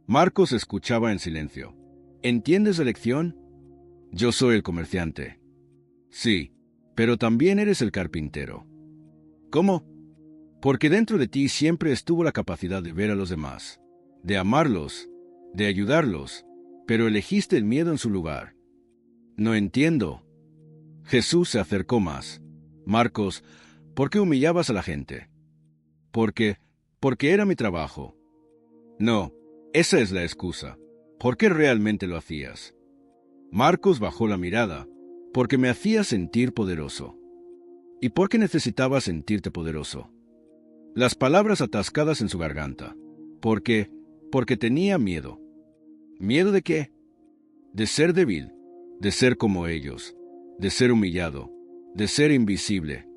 Marcos escuchaba en silencio. «¿Entiendes la lección? Yo soy el comerciante». «Sí, pero también eres el carpintero». «¿Cómo?» «Porque dentro de ti siempre estuvo la capacidad de ver a los demás, de amarlos, de ayudarlos, pero elegiste el miedo en su lugar». «No entiendo». Jesús se acercó más. «Marcos, ¿por qué humillabas a la gente?» Porque era mi trabajo». «No, esa es la excusa. ¿Por qué realmente lo hacías?» Marcos bajó la mirada. «Porque me hacía sentir poderoso». «¿Y por qué necesitaba sentirte poderoso?» Las palabras atascadas en su garganta. Porque tenía miedo. ¿Miedo de qué? De ser débil, de ser como ellos, de ser humillado, de ser invisible.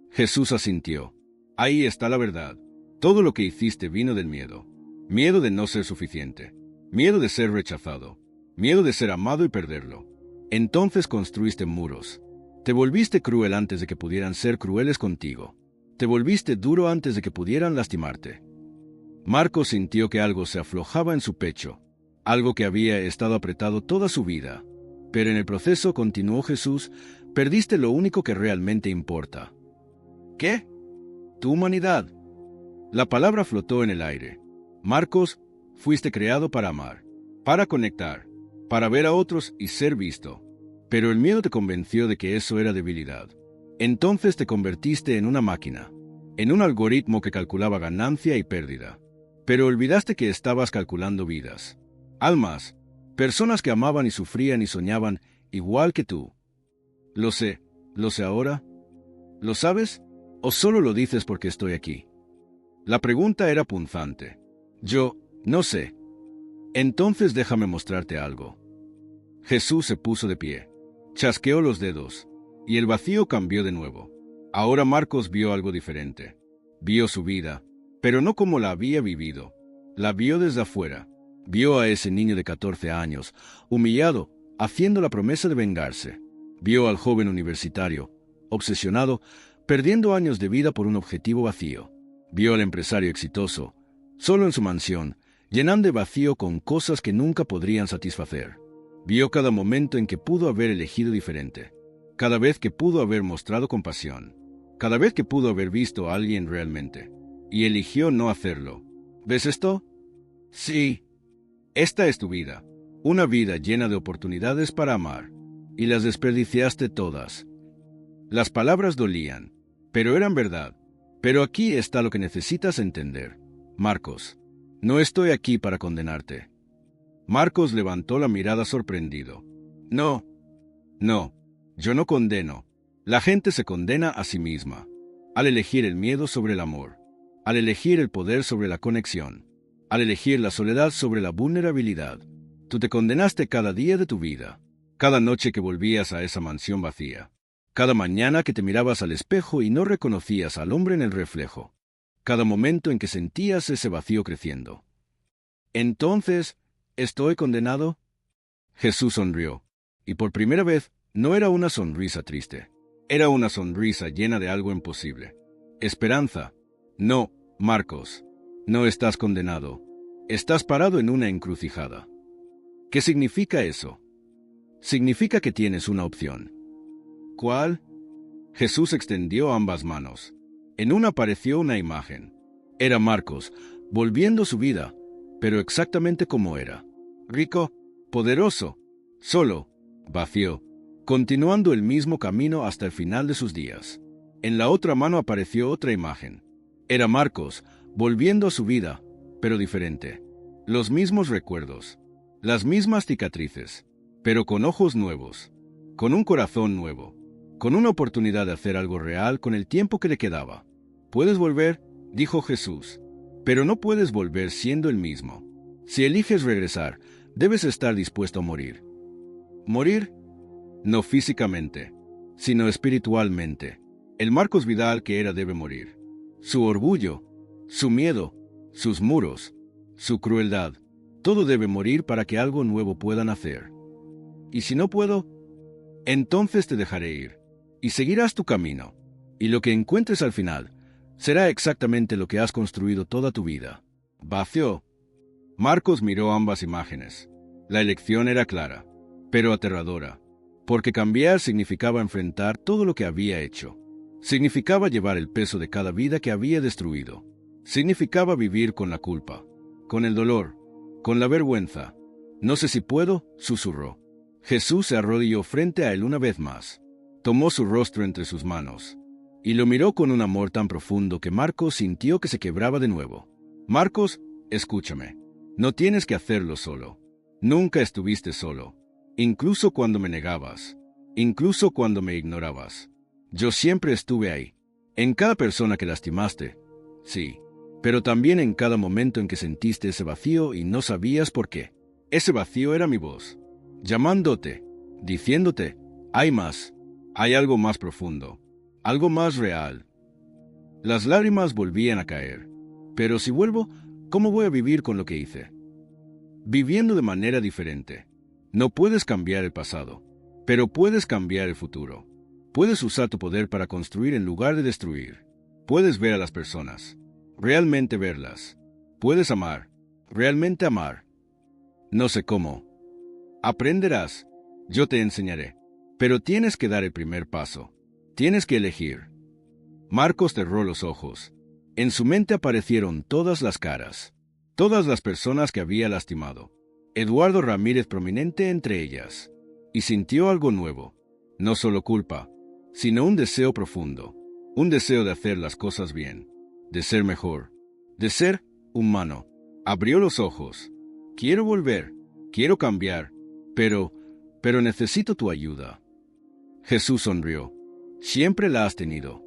Jesús asintió. «Ahí está la verdad. Todo lo que hiciste vino del miedo. Miedo de no ser suficiente. Miedo de ser rechazado. Miedo de ser amado y perderlo. Entonces construiste muros. Te volviste cruel antes de que pudieran ser crueles contigo. Te volviste duro antes de que pudieran lastimarte». Marcos sintió que algo se aflojaba en su pecho, algo que había estado apretado toda su vida. Pero en el proceso, continuó Jesús, perdiste lo único que realmente importa. ¿Qué? Tu humanidad. La palabra flotó en el aire. Marcos, fuiste creado para amar, para conectar, para ver a otros y ser visto. Pero el miedo te convenció de que eso era debilidad. Entonces te convertiste en una máquina, en un algoritmo que calculaba ganancia y pérdida. Pero olvidaste que estabas calculando vidas, almas, personas que amaban y sufrían y soñaban igual que tú. Lo sé ahora. ¿Lo sabes? ¿O solo lo dices porque estoy aquí? La pregunta era punzante. Yo, no sé. Entonces déjame mostrarte algo. Jesús se puso de pie. Chasqueó los dedos. Y el vacío cambió de nuevo. Ahora Marcos vio algo diferente. Vio su vida, pero no como la había vivido. La vio desde afuera. Vio a ese niño de 14 años, humillado, haciendo la promesa de vengarse. Vio al joven universitario, obsesionado, perdiendo años de vida por un objetivo vacío. Vio al empresario exitoso, solo en su mansión, llenando de vacío con cosas que nunca podrían satisfacer. Vio cada momento en que pudo haber elegido diferente, cada vez que pudo haber mostrado compasión, cada vez que pudo haber visto a alguien realmente, y eligió no hacerlo. ¿Ves esto? Sí. Esta es tu vida, una vida llena de oportunidades para amar, y las desperdiciaste todas. Las palabras dolían, pero eran verdad. Pero aquí está lo que necesitas entender. Marcos, no estoy aquí para condenarte. Marcos levantó la mirada sorprendido. No, no, yo no condeno. La gente se condena a sí misma, al elegir el miedo sobre el amor, al elegir el poder sobre la conexión, al elegir la soledad sobre la vulnerabilidad. Tú te condenaste cada día de tu vida, cada noche que volvías a esa mansión vacía, cada mañana que te mirabas al espejo y no reconocías al hombre en el reflejo, cada momento en que sentías ese vacío creciendo. Entonces, ¿estoy condenado? Jesús sonrió, y por primera vez no era una sonrisa triste. Era una sonrisa llena de algo imposible. Esperanza. No, Marcos, no estás condenado. Estás parado en una encrucijada. ¿Qué significa eso? Significa que tienes una opción. ¿Cuál? Jesús extendió ambas manos. En una apareció una imagen. Era Marcos, volviendo su vida, pero exactamente como era. Rico, poderoso, solo, vacío, continuando el mismo camino hasta el final de sus días. En la otra mano apareció otra imagen. Era Marcos, volviendo a su vida, pero diferente. Los mismos recuerdos, las mismas cicatrices, pero con ojos nuevos, con un corazón nuevo, con una oportunidad de hacer algo real con el tiempo que le quedaba. «Puedes volver», dijo Jesús, «pero no puedes volver siendo el mismo. Si eliges regresar, debes estar dispuesto a morir». ¿Morir? No físicamente, sino espiritualmente. El Marcos Vidal que era debe morir. Su orgullo, su miedo, sus muros, su crueldad, todo debe morir para que algo nuevo pueda nacer. Y si no puedo, entonces te dejaré ir, y seguirás tu camino, y lo que encuentres al final será exactamente lo que has construido toda tu vida. Vacío. Marcos miró ambas imágenes. La elección era clara, pero aterradora, porque cambiar significaba enfrentar todo lo que había hecho. Significaba llevar el peso de cada vida que había destruido. Significaba vivir con la culpa, con el dolor, con la vergüenza. «No sé si puedo», susurró. Jesús se arrodilló frente a él una vez más. Tomó su rostro entre sus manos y lo miró con un amor tan profundo que Marcos sintió que se quebraba de nuevo. «Marcos, escúchame. No tienes que hacerlo solo. Nunca estuviste solo. Incluso cuando me negabas. Incluso cuando me ignorabas. Yo siempre estuve ahí. En cada persona que lastimaste. Sí. Pero también en cada momento en que sentiste ese vacío y no sabías por qué. Ese vacío era mi voz, llamándote, diciéndote, hay más, hay algo más profundo, algo más real». Las lágrimas volvían a caer. Pero si vuelvo, ¿cómo voy a vivir con lo que hice? Viviendo de manera diferente. No puedes cambiar el pasado, pero puedes cambiar el futuro. Puedes usar tu poder para construir en lugar de destruir. Puedes ver a las personas, realmente verlas. Puedes amar, realmente amar. No sé cómo. Aprenderás. Yo te enseñaré. Pero tienes que dar el primer paso. Tienes que elegir. Marcos cerró los ojos. En su mente aparecieron todas las caras, todas las personas que había lastimado. Eduardo Ramírez prominente entre ellas. Y sintió algo nuevo. No solo culpa, sino un deseo profundo. Un deseo de hacer las cosas bien. De ser mejor. De ser humano. Abrió los ojos. «Quiero volver. Quiero cambiar. Pero necesito tu ayuda». Jesús sonrió. «Siempre la has tenido».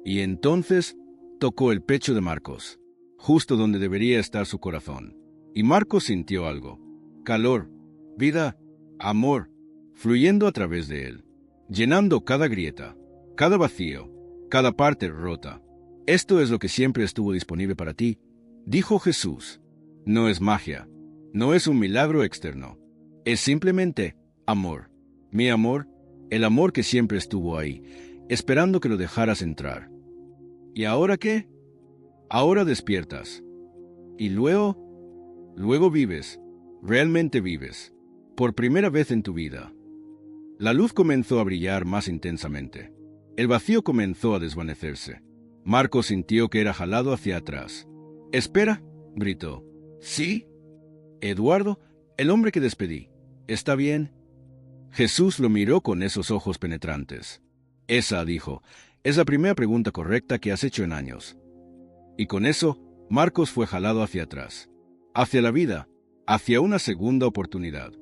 Y entonces tocó el pecho de Marcos, justo donde debería estar su corazón. Y Marcos sintió algo. Calor, vida, amor, fluyendo a través de él, llenando cada grieta, cada vacío, cada parte rota. «Esto es lo que siempre estuvo disponible para ti», dijo Jesús. «No es magia, no es un milagro externo. Es simplemente amor. Mi amor, el amor que siempre estuvo ahí, esperando que lo dejaras entrar. ¿Y ahora qué? Ahora despiertas. Y luego vives, realmente vives, por primera vez en tu vida». La luz comenzó a brillar más intensamente. El vacío comenzó a desvanecerse. Marcos sintió que era jalado hacia atrás. «Espera», gritó. «¿Sí? Eduardo, el hombre que despedí, ¿está bien?» Jesús lo miró con esos ojos penetrantes. «Esa», dijo, «es la primera pregunta correcta que has hecho en años». Y con eso, Marcos fue jalado hacia atrás, hacia la vida, hacia una segunda oportunidad,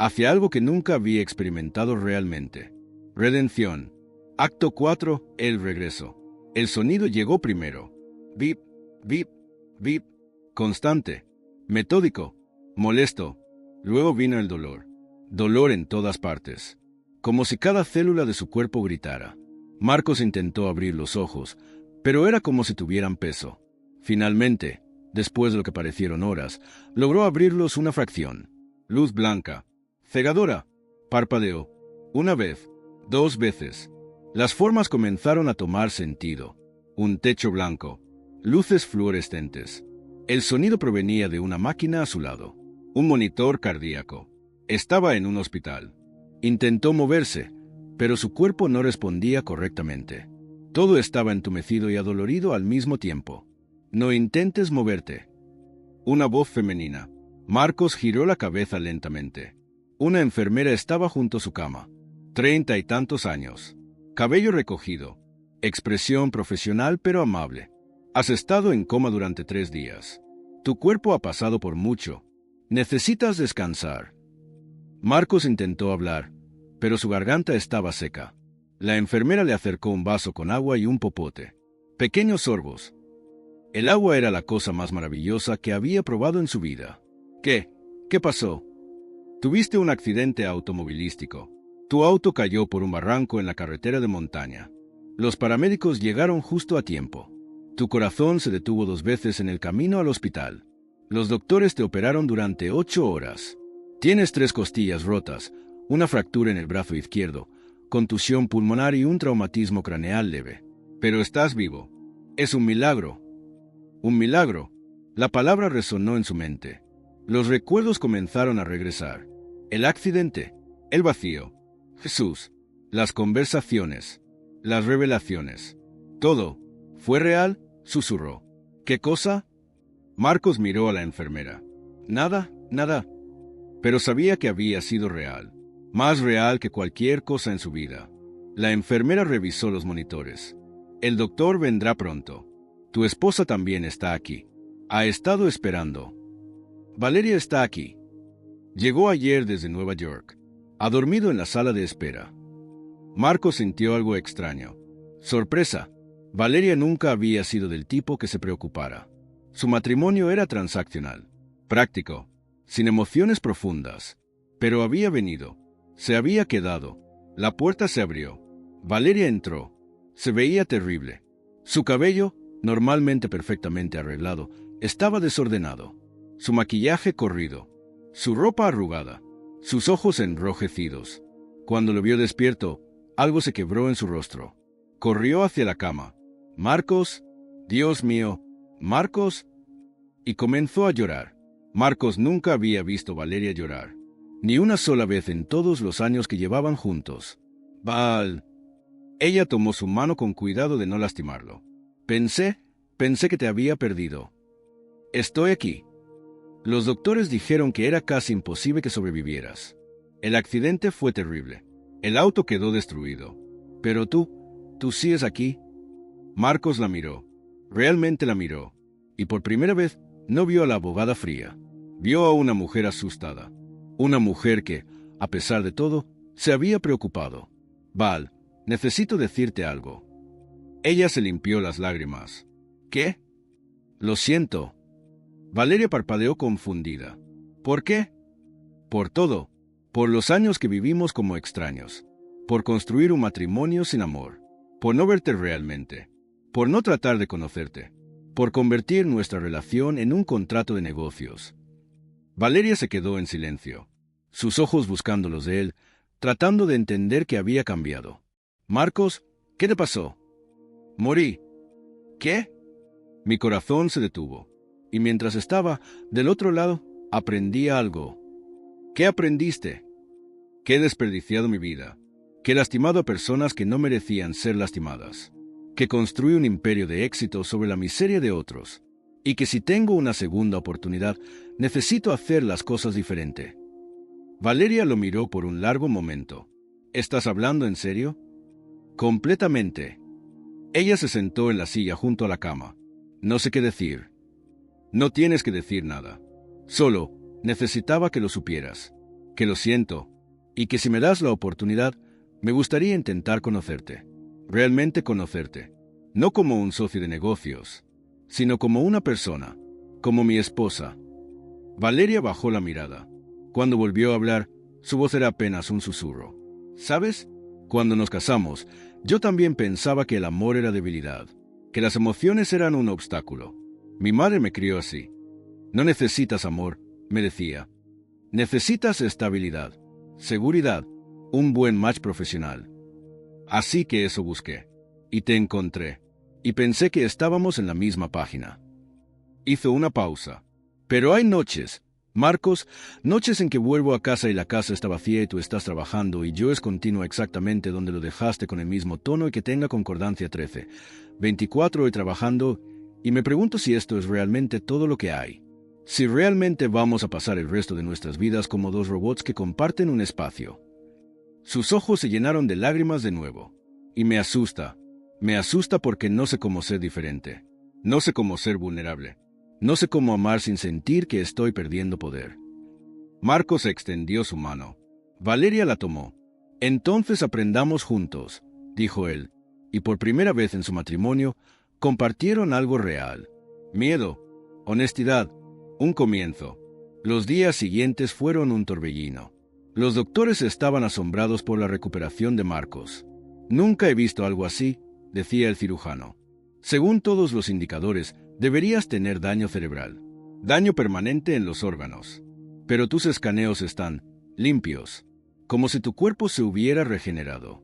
hacia algo que nunca había experimentado realmente. Redención. Acto 4. El regreso. El sonido llegó primero. Bip, bip, bip. Constante. Metódico. Molesto. Luego vino el dolor. Dolor en todas partes. Como si cada célula de su cuerpo gritara. Marcos intentó abrir los ojos, pero era como si tuvieran peso. Finalmente, después de lo que parecieron horas, logró abrirlos una fracción. Luz blanca. Cegadora. Parpadeó. Una vez. 2 veces. Las formas comenzaron a tomar sentido. Un techo blanco. Luces fluorescentes. El sonido provenía de una máquina a su lado. Un monitor cardíaco. Estaba en un hospital. Intentó moverse, pero su cuerpo no respondía correctamente. Todo estaba entumecido y adolorido al mismo tiempo. No intentes moverte. Una voz femenina. Marcos giró la cabeza lentamente. Una enfermera estaba junto a su cama. 30 y tantos años. Cabello recogido. Expresión profesional pero amable. Has estado en coma durante 3 días. Tu cuerpo ha pasado por mucho. Necesitas descansar. Marcos intentó hablar, pero su garganta estaba seca. La enfermera le acercó un vaso con agua y un popote. Pequeños sorbos. El agua era la cosa más maravillosa que había probado en su vida. ¿Qué? ¿Qué pasó? Tuviste un accidente automovilístico. Tu auto cayó por un barranco en la carretera de montaña. Los paramédicos llegaron justo a tiempo. Tu corazón se detuvo 2 veces en el camino al hospital. Los doctores te operaron durante 8 horas. Tienes 3 costillas rotas, una fractura en el brazo izquierdo, contusión pulmonar y un traumatismo craneal leve. Pero estás vivo. Es un milagro. Un milagro. La palabra resonó en su mente. Los recuerdos comenzaron a regresar. El accidente. El vacío. Jesús. Las conversaciones. Las revelaciones. Todo. ¿Fue real? Susurró. ¿Qué cosa? Marcos miró a la enfermera. Nada, nada. Pero sabía que había sido real. Más real que cualquier cosa en su vida. La enfermera revisó los monitores. El doctor vendrá pronto. Tu esposa también está aquí. Ha estado esperando. Valeria está aquí. Llegó ayer desde Nueva York. Ha dormido en la sala de espera. Marcos sintió algo extraño. Sorpresa. Valeria nunca había sido del tipo que se preocupara. Su matrimonio era transaccional, práctico, sin emociones profundas. Pero había venido. Se había quedado. La puerta se abrió. Valeria entró. Se veía terrible. Su cabello, normalmente perfectamente arreglado, estaba desordenado. Su maquillaje corrido. Su ropa arrugada. Sus ojos enrojecidos. Cuando lo vio despierto, algo se quebró en su rostro. Corrió hacia la cama. Marcos, Dios mío, Marcos. Y comenzó a llorar. Marcos nunca había visto a Valeria llorar. Ni una sola vez en todos los años que llevaban juntos. Val. Ella tomó su mano con cuidado de no lastimarlo. Pensé que te había perdido. Estoy aquí. Los doctores dijeron que era casi imposible que sobrevivieras. El accidente fue terrible. El auto quedó destruido. Pero tú sigues aquí. Marcos la miró. Realmente la miró. Y por primera vez no vio a la abogada fría. Vio a una mujer asustada. Una mujer que, a pesar de todo, se había preocupado. Val, necesito decirte algo. Ella se limpió las lágrimas. ¿Qué? Lo siento. Valeria parpadeó confundida. ¿Por qué? Por todo. Por los años que vivimos como extraños. Por construir un matrimonio sin amor. Por no verte realmente. Por no tratar de conocerte. Por convertir nuestra relación en un contrato de negocios. Valeria se quedó en silencio, sus ojos buscando los de él, tratando de entender que había cambiado. Marcos, ¿qué te pasó? Morí. ¿Qué? Mi corazón se detuvo, y mientras estaba del otro lado, aprendí algo. ¿Qué aprendiste? Que he desperdiciado mi vida, que he lastimado a personas que no merecían ser lastimadas, que construí un imperio de éxito sobre la miseria de otros, y que si tengo una segunda oportunidad, necesito hacer las cosas diferente. Valeria lo miró por un largo momento. ¿Estás hablando en serio? Completamente. Ella se sentó en la silla junto a la cama. No sé qué decir. No tienes que decir nada. Solo necesitaba que lo supieras. que lo siento, y que si me das la oportunidad, me gustaría intentar conocerte, realmente conocerte, no como un socio de negocios, sino como una persona, como mi esposa. Valeria bajó la mirada. Cuando volvió a hablar, su voz era apenas un susurro. ¿Sabes? Cuando nos casamos, yo también pensaba que el amor era debilidad, que las emociones eran un obstáculo. Mi madre me crió así. No necesitas amor, me decía. Necesitas estabilidad, seguridad, un buen match profesional. Así que eso busqué. Y te encontré. Y pensé que estábamos en la misma página. Hizo una pausa. Pero hay noches, Marcos, noches en que vuelvo a casa y la casa está vacía y tú estás trabajando y yo es continua exactamente donde lo dejaste con el mismo tono y que tenga concordancia 13, 24 hoy trabajando y me pregunto si esto es realmente todo lo que hay. Si realmente vamos a pasar el resto de nuestras vidas como dos robots que comparten un espacio. Sus ojos se llenaron de lágrimas de nuevo. Y me asusta porque no sé cómo ser diferente. No sé cómo ser vulnerable. No sé cómo amar sin sentir que estoy perdiendo poder. Marcos extendió su mano. Valeria la tomó. Entonces aprendamos juntos, dijo él, y por primera vez en su matrimonio compartieron algo real. Miedo, honestidad, un comienzo. Los días siguientes fueron un torbellino. Los doctores estaban asombrados por la recuperación de Marcos. Nunca he visto algo así, decía el cirujano. Según todos los indicadores, deberías tener daño cerebral, daño permanente en los órganos. Pero tus escaneos están limpios, como si tu cuerpo se hubiera regenerado.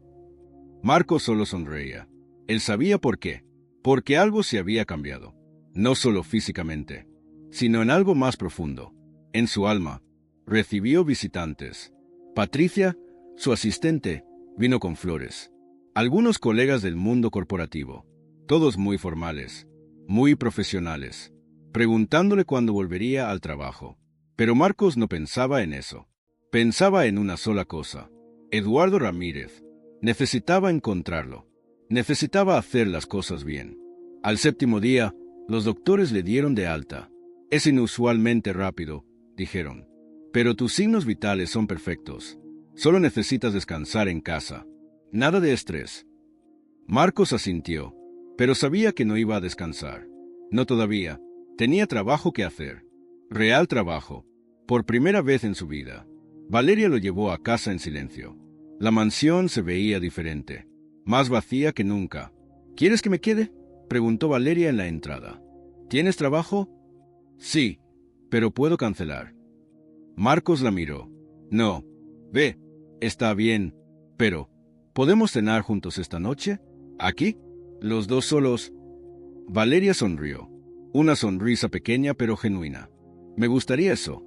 Marcos solo sonreía. Él sabía por qué, porque algo se había cambiado, no solo físicamente, sino en algo más profundo, en su alma. Recibió visitantes. Patricia, su asistente, vino con flores. Algunos colegas del mundo corporativo, todos muy formales, muy profesionales, preguntándole cuándo volvería al trabajo. Pero Marcos no pensaba en eso. Pensaba en una sola cosa. Eduardo Ramírez. Necesitaba encontrarlo. Necesitaba hacer las cosas bien. Al séptimo día, los doctores le dieron de alta. Es inusualmente rápido, dijeron. Pero tus signos vitales son perfectos. Solo necesitas descansar en casa. Nada de estrés. Marcos asintió, pero sabía que no iba a descansar. No todavía. Tenía trabajo que hacer. Real trabajo. Por primera vez en su vida. Valeria lo llevó a casa en silencio. La mansión se veía diferente. Más vacía que nunca. ¿Quieres que me quede?, preguntó Valeria en la entrada. ¿Tienes trabajo? Sí, pero puedo cancelar. Marcos la miró. No. Ve. Está bien. Pero, ¿podemos cenar juntos esta noche? ¿Aquí? Los dos solos. Valeria sonrió. Una sonrisa pequeña pero genuina. Me gustaría eso.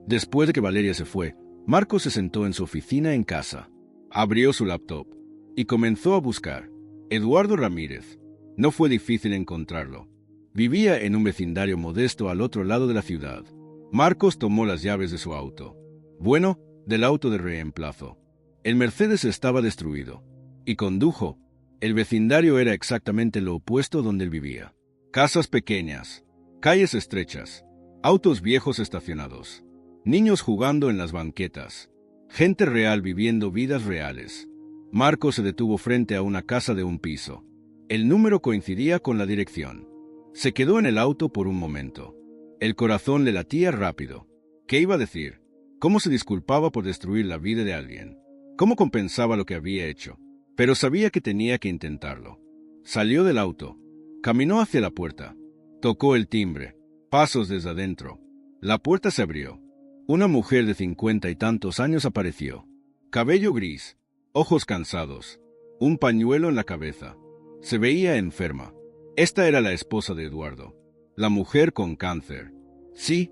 Después de que Valeria se fue, Marcos se sentó en su oficina en casa. Abrió su laptop y comenzó a buscar. Eduardo Ramírez. No fue difícil encontrarlo. Vivía en un vecindario modesto al otro lado de la ciudad. Marcos tomó las llaves de su auto. Bueno, del auto de reemplazo. El Mercedes estaba destruido. Y condujo. El vecindario era exactamente lo opuesto donde él vivía. Casas pequeñas, calles estrechas, autos viejos estacionados, niños jugando en las banquetas, gente real viviendo vidas reales. Marcos se detuvo frente a una casa de un piso. El número coincidía con la dirección. Se quedó en el auto por un momento. El corazón le latía rápido. ¿Qué iba a decir? ¿Cómo se disculpaba por destruir la vida de alguien? ¿Cómo compensaba lo que había hecho? Pero sabía que tenía que intentarlo. Salió del auto. Caminó hacia la puerta. Tocó el timbre. Pasos desde adentro. La puerta se abrió. Una mujer de 50 y tantos años apareció. Cabello gris. Ojos cansados. Un pañuelo en la cabeza. Se veía enferma. Esta era la esposa de Eduardo. La mujer con cáncer. ¿Sí?,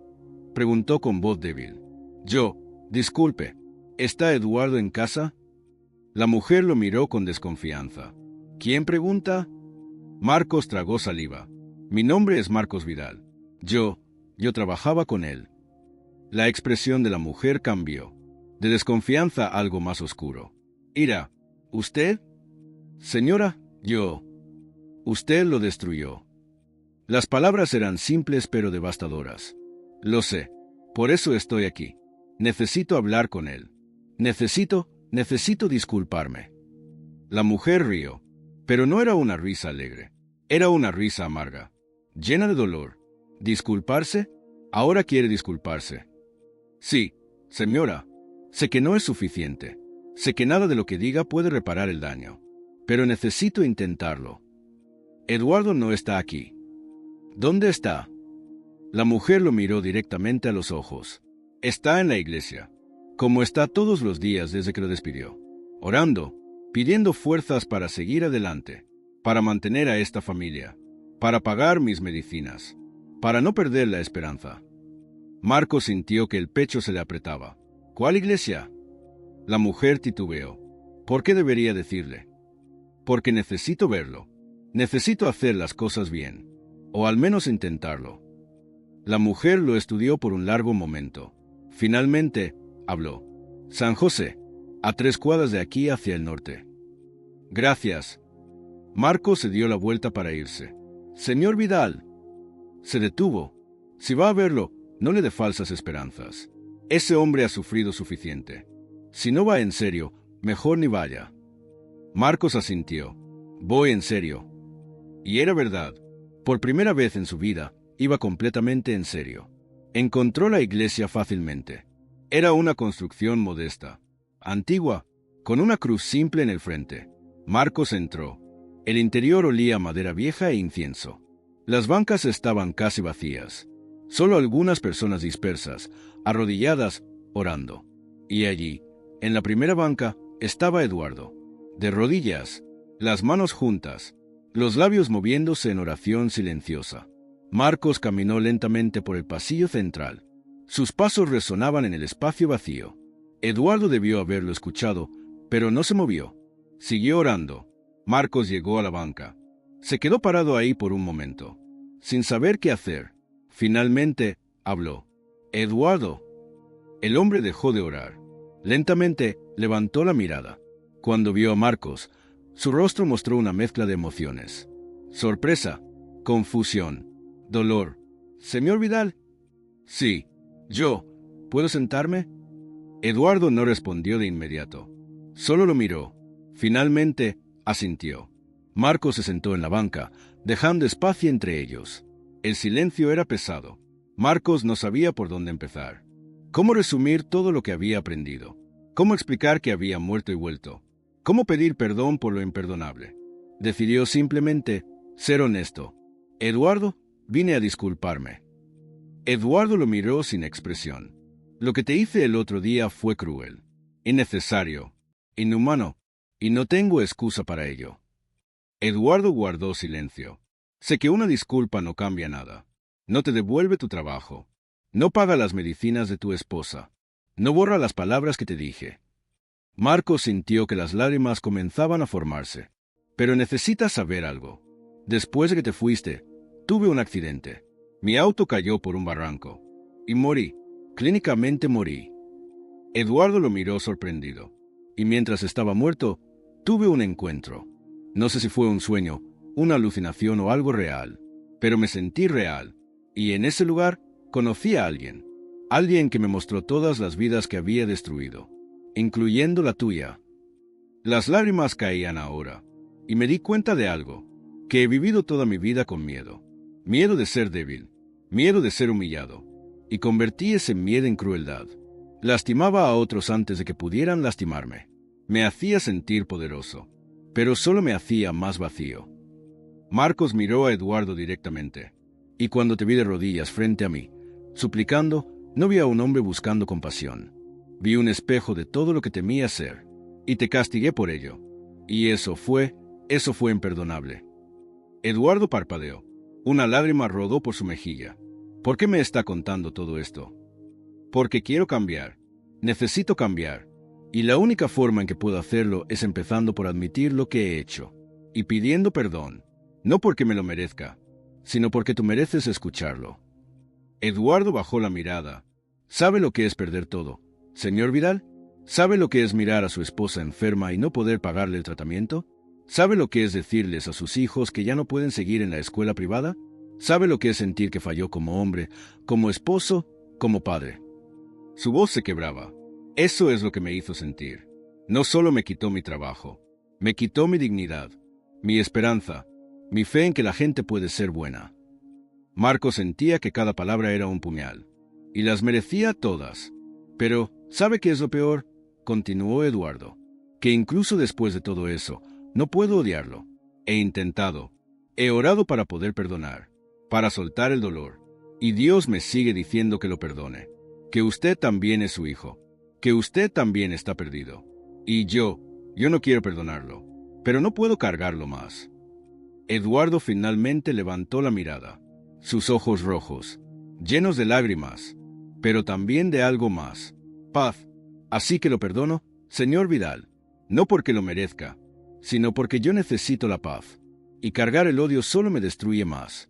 preguntó con voz débil. Disculpe, ¿está Eduardo en casa? La mujer lo miró con desconfianza. ¿Quién pregunta? Marcos tragó saliva. Mi nombre es Marcos Vidal. Yo trabajaba con él. La expresión de la mujer cambió. De desconfianza a algo más oscuro. Ira, ¿usted? Señora, usted lo destruyó. Las palabras eran simples pero devastadoras. Lo sé. Por eso estoy aquí. Necesito hablar con él. Necesito disculparme. La mujer rió, pero no era una risa alegre. Era una risa amarga, llena de dolor. ¿Disculparse? Ahora quiere disculparse. Sí, señora. Sé que no es suficiente. Sé que nada de lo que diga puede reparar el daño. Pero necesito intentarlo. Eduardo no está aquí. ¿Dónde está? La mujer lo miró directamente a los ojos. Está en la iglesia, como está todos los días desde que lo despidió, orando, pidiendo fuerzas para seguir adelante, para mantener a esta familia, para pagar mis medicinas, para no perder la esperanza. Marcos sintió que el pecho se le apretaba. ¿Cuál iglesia? La mujer titubeó. ¿Por qué debería decirle? Porque necesito verlo. Necesito hacer las cosas bien, o al menos intentarlo. La mujer lo estudió por un largo momento. Finalmente, habló. San José, a 3 cuadras de aquí hacia el norte. Gracias. Marcos se dio la vuelta para irse. Señor Vidal. Se detuvo. Si va a verlo, no le dé falsas esperanzas. Ese hombre ha sufrido suficiente. Si no va en serio, mejor ni vaya. Marcos asintió. Voy en serio. Y era verdad. Por primera vez en su vida, iba completamente en serio. Encontró la iglesia fácilmente. Era una construcción modesta, antigua, con una cruz simple en el frente. Marcos entró. El interior olía a madera vieja e incienso. Las bancas estaban casi vacías. Solo algunas personas dispersas, arrodilladas, orando. Y allí, en la primera banca, estaba Eduardo, de rodillas, las manos juntas, los labios moviéndose en oración silenciosa. Marcos caminó lentamente por el pasillo central. Sus pasos resonaban en el espacio vacío. Eduardo debió haberlo escuchado, pero no se movió. Siguió orando. Marcos llegó a la banca. Se quedó parado ahí por un momento, sin saber qué hacer. Finalmente, habló. Eduardo. El hombre dejó de orar. Lentamente, levantó la mirada. Cuando vio a Marcos, su rostro mostró una mezcla de emociones. Sorpresa, confusión, dolor. ¿Señor Vidal? Sí, yo. ¿Puedo sentarme? Eduardo no respondió de inmediato. Solo lo miró. Finalmente, asintió. Marcos se sentó en la banca, dejando espacio entre ellos. El silencio era pesado. Marcos no sabía por dónde empezar. ¿Cómo resumir todo lo que había aprendido? ¿Cómo explicar que había muerto y vuelto? ¿Cómo pedir perdón por lo imperdonable? Decidió simplemente ser honesto. Eduardo, vine a disculparme. Eduardo lo miró sin expresión. Lo que te hice el otro día fue cruel, innecesario, inhumano, y no tengo excusa para ello. Eduardo guardó silencio. Sé que una disculpa no cambia nada. No te devuelve tu trabajo. No paga las medicinas de tu esposa. No borra las palabras que te dije. Marcos sintió que las lágrimas comenzaban a formarse. Pero necesitas saber algo. Después de que te fuiste, tuve un accidente. Mi auto cayó por un barranco. Y morí. Clínicamente morí. Eduardo lo miró sorprendido. Y mientras estaba muerto, tuve un encuentro. No sé si fue un sueño, una alucinación o algo real. Pero me sentí real. Y en ese lugar conocí a alguien. Alguien que me mostró todas las vidas que había destruido, incluyendo la tuya. Las lágrimas caían ahora. Y me di cuenta de algo. Que he vivido toda mi vida con miedo. Miedo de ser débil. Miedo de ser humillado. Y convertí ese miedo en crueldad. Lastimaba a otros antes de que pudieran lastimarme. Me hacía sentir poderoso. Pero solo me hacía más vacío. Marcos miró a Eduardo directamente. Y cuando te vi de rodillas frente a mí, suplicando, no vi a un hombre buscando compasión. Vi un espejo de todo lo que temía ser. Y te castigué por ello. Y eso fue imperdonable. Eduardo parpadeó. Una lágrima rodó por su mejilla. ¿Por qué me está contando todo esto? Porque quiero cambiar. Necesito cambiar. Y la única forma en que puedo hacerlo es empezando por admitir lo que he hecho. Y pidiendo perdón. No porque me lo merezca, sino porque tú mereces escucharlo. Eduardo bajó la mirada. ¿Sabe lo que es perder todo, señor Vidal? ¿Sabe lo que es mirar a su esposa enferma y no poder pagarle el tratamiento? ¿Sabe lo que es decirles a sus hijos que ya no pueden seguir en la escuela privada? ¿Sabe lo que es sentir que falló como hombre, como esposo, como padre? Su voz se quebraba. Eso es lo que me hizo sentir. No solo me quitó mi trabajo, me quitó mi dignidad, mi esperanza, mi fe en que la gente puede ser buena. Marcos sentía que cada palabra era un puñal, y las merecía todas. Pero, ¿sabe qué es lo peor? Continuó Eduardo. Que incluso después de todo eso, no puedo odiarlo. He intentado. He orado para poder perdonar, para soltar el dolor. Y Dios me sigue diciendo que lo perdone. Que usted también es su hijo. Que usted también está perdido. Y yo no quiero perdonarlo. Pero no puedo cargarlo más. Eduardo finalmente levantó la mirada. Sus ojos rojos, llenos de lágrimas, pero también de algo más. Paz. Así que lo perdono, señor Vidal. No porque lo merezca, sino porque yo necesito la paz. Y cargar el odio solo me destruye más.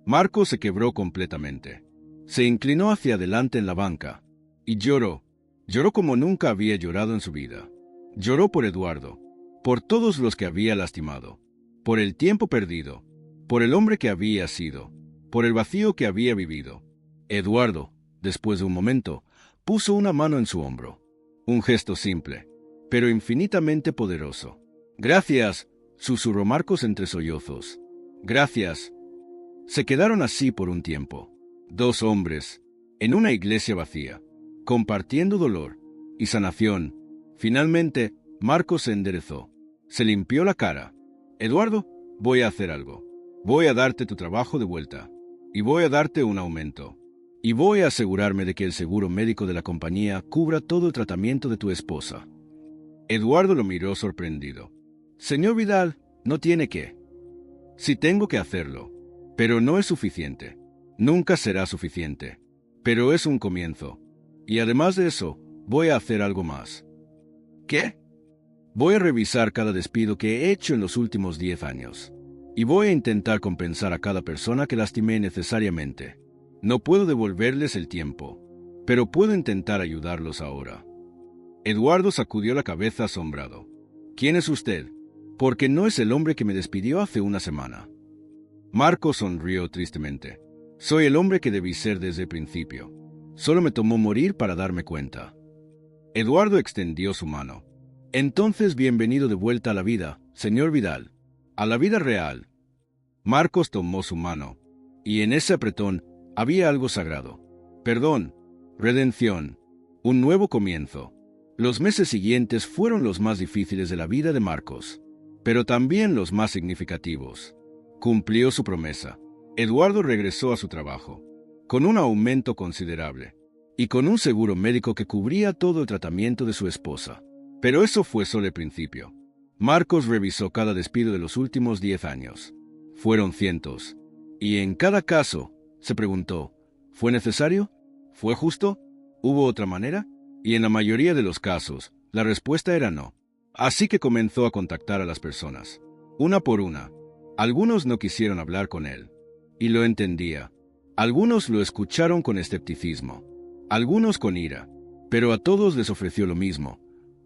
Marcos se quebró completamente. Se inclinó hacia adelante en la banca. Y lloró. Lloró como nunca había llorado en su vida. Lloró por Eduardo. Por todos los que había lastimado. Por el tiempo perdido. Por el hombre que había sido. Por el vacío que había vivido. Eduardo, después de un momento, puso una mano en su hombro. Un gesto simple, pero infinitamente poderoso. Gracias, susurró Marcos entre sollozos. Gracias. Se quedaron así por un tiempo. Dos hombres, en una iglesia vacía, compartiendo dolor y sanación. Finalmente, Marcos se enderezó. Se limpió la cara. Eduardo, voy a hacer algo. Voy a darte tu trabajo de vuelta. Y voy a darte un aumento. Y voy a asegurarme de que el seguro médico de la compañía cubra todo el tratamiento de tu esposa. Eduardo lo miró sorprendido. Señor Vidal, no tiene que. Sí tengo que hacerlo. Pero no es suficiente. Nunca será suficiente. Pero es un comienzo. Y además de eso, voy a hacer algo más. ¿Qué? Voy a revisar cada despido que he hecho en los últimos 10 años. Y voy a intentar compensar a cada persona que lastimé necesariamente. No puedo devolverles el tiempo, pero puedo intentar ayudarlos ahora. Eduardo sacudió la cabeza asombrado. ¿Quién es usted? Porque no es el hombre que me despidió hace una semana. Marcos sonrió tristemente. Soy el hombre que debí ser desde el principio. Solo me tomó morir para darme cuenta. Eduardo extendió su mano. Entonces, bienvenido de vuelta a la vida, señor Vidal. A la vida real. Marcos tomó su mano, y en ese apretón había algo sagrado. Perdón, redención, un nuevo comienzo. Los meses siguientes fueron los más difíciles de la vida de Marcos, pero también los más significativos. Cumplió su promesa. Eduardo regresó a su trabajo, con un aumento considerable, y con un seguro médico que cubría todo el tratamiento de su esposa. Pero eso fue solo el principio. Marcos revisó cada despido de los últimos 10 años. Fueron cientos. Y en cada caso, se preguntó, ¿fue necesario? ¿Fue justo? ¿Hubo otra manera? Y en la mayoría de los casos, la respuesta era no. Así que comenzó a contactar a las personas, una por una. Algunos no quisieron hablar con él. Y lo entendía. Algunos lo escucharon con escepticismo. Algunos con ira. Pero a todos les ofreció lo mismo.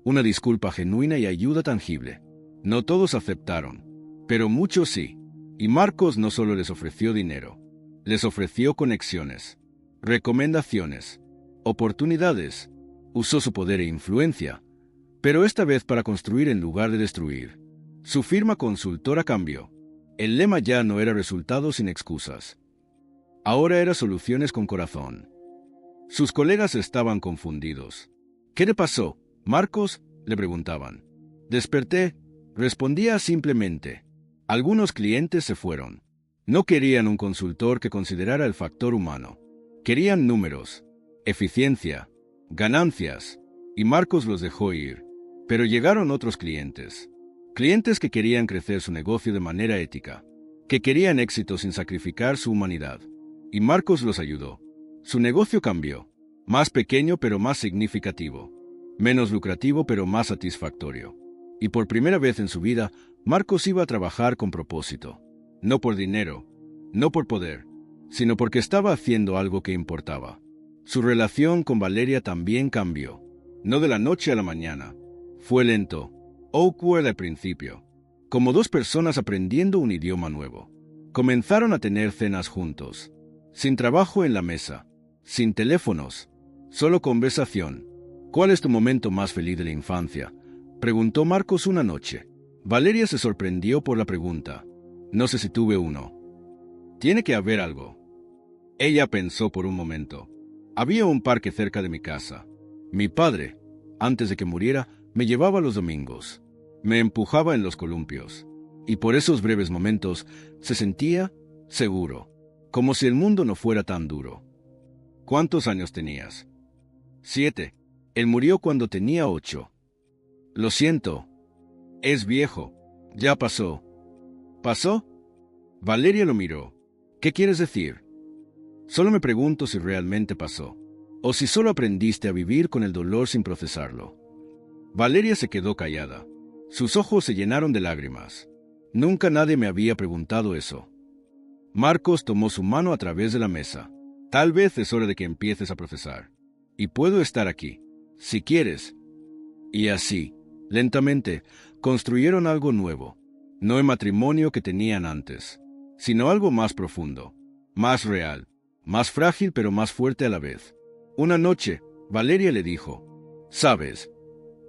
Una disculpa genuina y ayuda tangible. No todos aceptaron, pero muchos sí. Y Marcos no solo les ofreció dinero, les ofreció conexiones, recomendaciones, oportunidades. Usó su poder e influencia, pero esta vez para construir en lugar de destruir. Su firma consultora cambió. El lema ya no era resultados sin excusas. Ahora era soluciones con corazón. Sus colegas estaban confundidos. ¿Qué le pasó, Marcos?, le preguntaban. Desperté, respondía simplemente. Algunos clientes se fueron. No querían un consultor que considerara el factor humano. Querían números, eficiencia, ganancias, y Marcos los dejó ir. Pero llegaron otros clientes. Clientes que querían crecer su negocio de manera ética, que querían éxito sin sacrificar su humanidad. Y Marcos los ayudó. Su negocio cambió. Más pequeño pero más significativo. Menos lucrativo pero más satisfactorio. Y por primera vez en su vida, Marcos iba a trabajar con propósito. No por dinero, no por poder, sino porque estaba haciendo algo que importaba. Su relación con Valeria también cambió. No de la noche a la mañana. Fue lento, awkward al principio. Como dos personas aprendiendo un idioma nuevo. Comenzaron a tener cenas juntos. Sin trabajo en la mesa. Sin teléfonos. Solo conversación. ¿Cuál es tu momento más feliz de la infancia?, preguntó Marcos una noche. Valeria se sorprendió por la pregunta. No sé si tuve uno. Tiene que haber algo. Ella pensó por un momento. Había un parque cerca de mi casa. Mi padre, antes de que muriera, me llevaba los domingos. Me empujaba en los columpios. Y por esos breves momentos se sentía seguro, como si el mundo no fuera tan duro. ¿Cuántos años tenías? 7. Él murió cuando tenía 8. Lo siento. Es viejo. Ya pasó. ¿Pasó? Valeria lo miró. ¿Qué quieres decir? Solo me pregunto si realmente pasó, o si solo aprendiste a vivir con el dolor sin procesarlo. Valeria se quedó callada. Sus ojos se llenaron de lágrimas. Nunca nadie me había preguntado eso. Marcos tomó su mano a través de la mesa. Tal vez es hora de que empieces a procesar. Y puedo estar aquí, si quieres. Y así, lentamente, construyeron algo nuevo. No el matrimonio que tenían antes, sino algo más profundo, más real, más frágil pero más fuerte a la vez. Una noche, Valeria le dijo, «¿Sabes?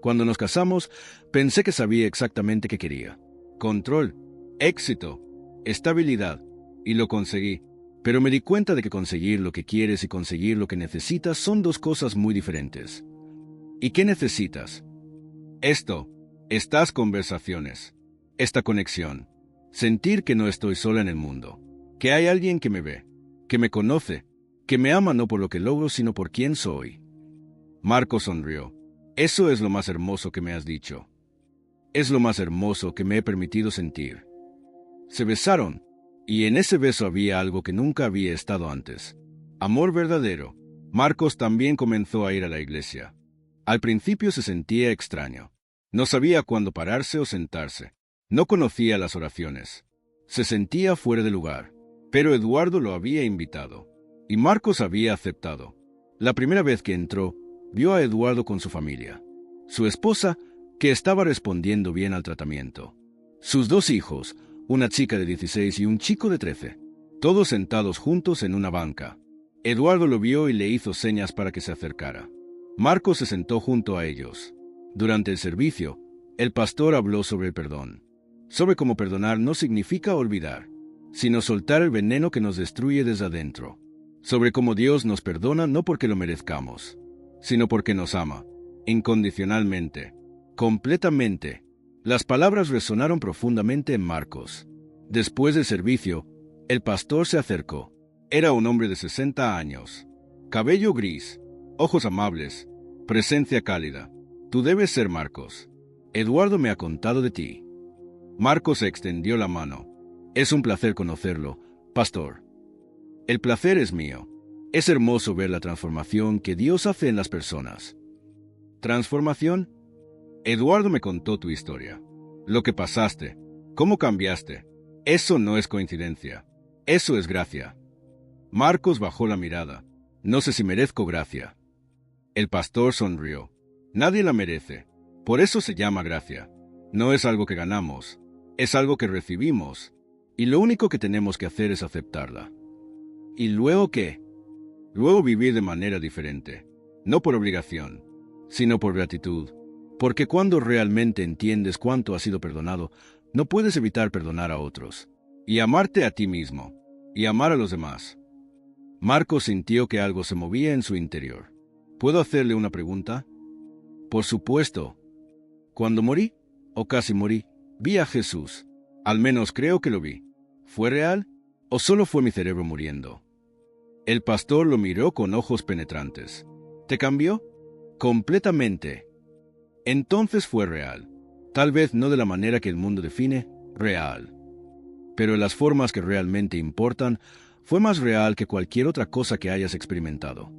Cuando nos casamos, pensé que sabía exactamente qué quería. Control, éxito, estabilidad, y lo conseguí. Pero me di cuenta de que conseguir lo que quieres y conseguir lo que necesitas son dos cosas muy diferentes. ¿Y qué necesitas? Estas conversaciones, esta conexión, sentir que no estoy sola en el mundo, que hay alguien que me ve, que me conoce, que me ama no por lo que logro, sino por quién soy». Marcos sonrió. «Eso es lo más hermoso que me has dicho. Es lo más hermoso que me he permitido sentir». Se besaron, y en ese beso había algo que nunca había estado antes. Amor verdadero. Marcos también comenzó a ir a la iglesia. Al principio se sentía extraño. No sabía cuándo pararse o sentarse. No conocía las oraciones. Se sentía fuera de lugar. Pero Eduardo lo había invitado. Y Marcos había aceptado. La primera vez que entró, vio a Eduardo con su familia. Su esposa, que estaba respondiendo bien al tratamiento. Sus 2 hijos, una chica de 16 y un chico de 13. Todos sentados juntos en una banca. Eduardo lo vio y le hizo señas para que se acercara. Marcos se sentó junto a ellos. Durante el servicio, el pastor habló sobre el perdón. Sobre cómo perdonar no significa olvidar, sino soltar el veneno que nos destruye desde adentro. Sobre cómo Dios nos perdona no porque lo merezcamos, sino porque nos ama, incondicionalmente, completamente. Las palabras resonaron profundamente en Marcos. Después del servicio, el pastor se acercó. Era un hombre de 60 años. Cabello gris, ojos amables, presencia cálida. «Tú debes ser Marcos. Eduardo me ha contado de ti». Marcos extendió la mano. «Es un placer conocerlo, pastor». «El placer es mío. Es hermoso ver la transformación que Dios hace en las personas». ¿Transformación? Eduardo me contó tu historia. Lo que pasaste. Cómo cambiaste. Eso no es coincidencia. Eso es gracia. Marcos bajó la mirada. «No sé si merezco gracia». El pastor sonrió. «Nadie la merece. Por eso se llama gracia. No es algo que ganamos. Es algo que recibimos. Y lo único que tenemos que hacer es aceptarla». ¿Y luego qué? Luego vivir de manera diferente. No por obligación, sino por gratitud. Porque cuando realmente entiendes cuánto has sido perdonado, no puedes evitar perdonar a otros. Y amarte a ti mismo. Y amar a los demás. Marcos sintió que algo se movía en su interior. ¿Puedo hacerle una pregunta? Por supuesto. Cuando morí, o casi morí, vi a Jesús. Al menos creo que lo vi. ¿Fue real? ¿O solo fue mi cerebro muriendo? El pastor lo miró con ojos penetrantes. ¿Te cambió? Completamente. Entonces fue real. Tal vez no de la manera que el mundo define, real. Pero en las formas que realmente importan, fue más real que cualquier otra cosa que hayas experimentado.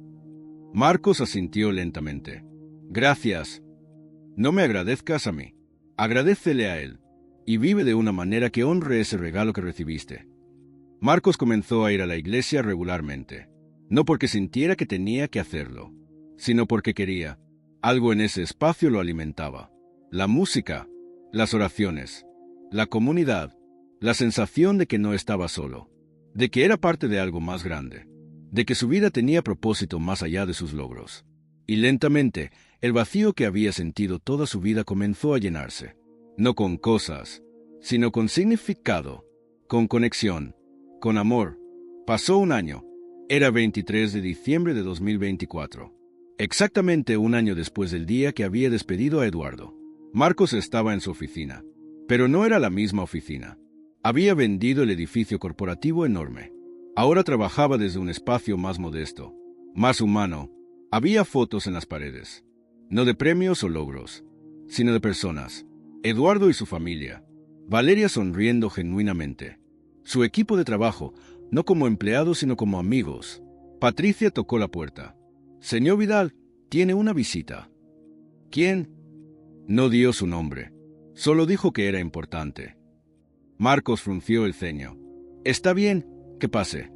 Marcos asintió lentamente. Gracias. No me agradezcas a mí. Agradécele a él. Y vive de una manera que honre ese regalo que recibiste. Marcos comenzó a ir a la iglesia regularmente. No porque sintiera que tenía que hacerlo, sino porque quería. Algo en ese espacio lo alimentaba. La música, las oraciones, la comunidad, la sensación de que no estaba solo, de que era parte de algo más grande, de que su vida tenía propósito más allá de sus logros. Y lentamente, el vacío que había sentido toda su vida comenzó a llenarse. No con cosas, sino con significado, con conexión, con amor. Pasó un año. Era 23 de diciembre de 2024. Exactamente un año después del día que había despedido a Eduardo. Marcos estaba en su oficina. Pero no era la misma oficina. Había vendido el edificio corporativo enorme. Ahora trabajaba desde un espacio más modesto, más humano. Había fotos en las paredes. No de premios o logros, sino de personas. Eduardo y su familia. Valeria sonriendo genuinamente. Su equipo de trabajo, no como empleados sino como amigos. Patricia tocó la puerta. Señor Vidal, tiene una visita. ¿Quién? No dio su nombre. Solo dijo que era importante. Marcos frunció el ceño. Está bien, que pase.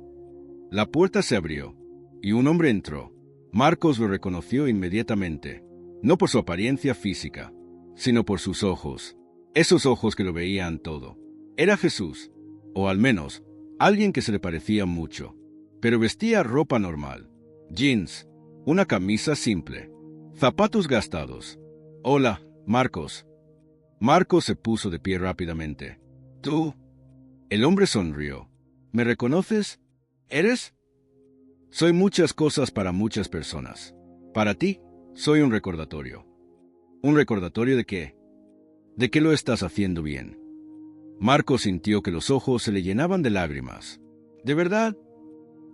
La puerta se abrió, y un hombre entró. Marcos lo reconoció inmediatamente, no por su apariencia física, sino por sus ojos. Esos ojos que lo veían todo. Era Jesús, o al menos, alguien que se le parecía mucho. Pero vestía ropa normal. Jeans, una camisa simple, zapatos gastados. Hola, Marcos. Marcos se puso de pie rápidamente. ¿Tú? El hombre sonrió. ¿Me reconoces? ¿Eres? Soy muchas cosas para muchas personas. Para ti, soy un recordatorio. ¿Un recordatorio de qué? De que lo estás haciendo bien. Marcos sintió que los ojos se le llenaban de lágrimas. ¿De verdad?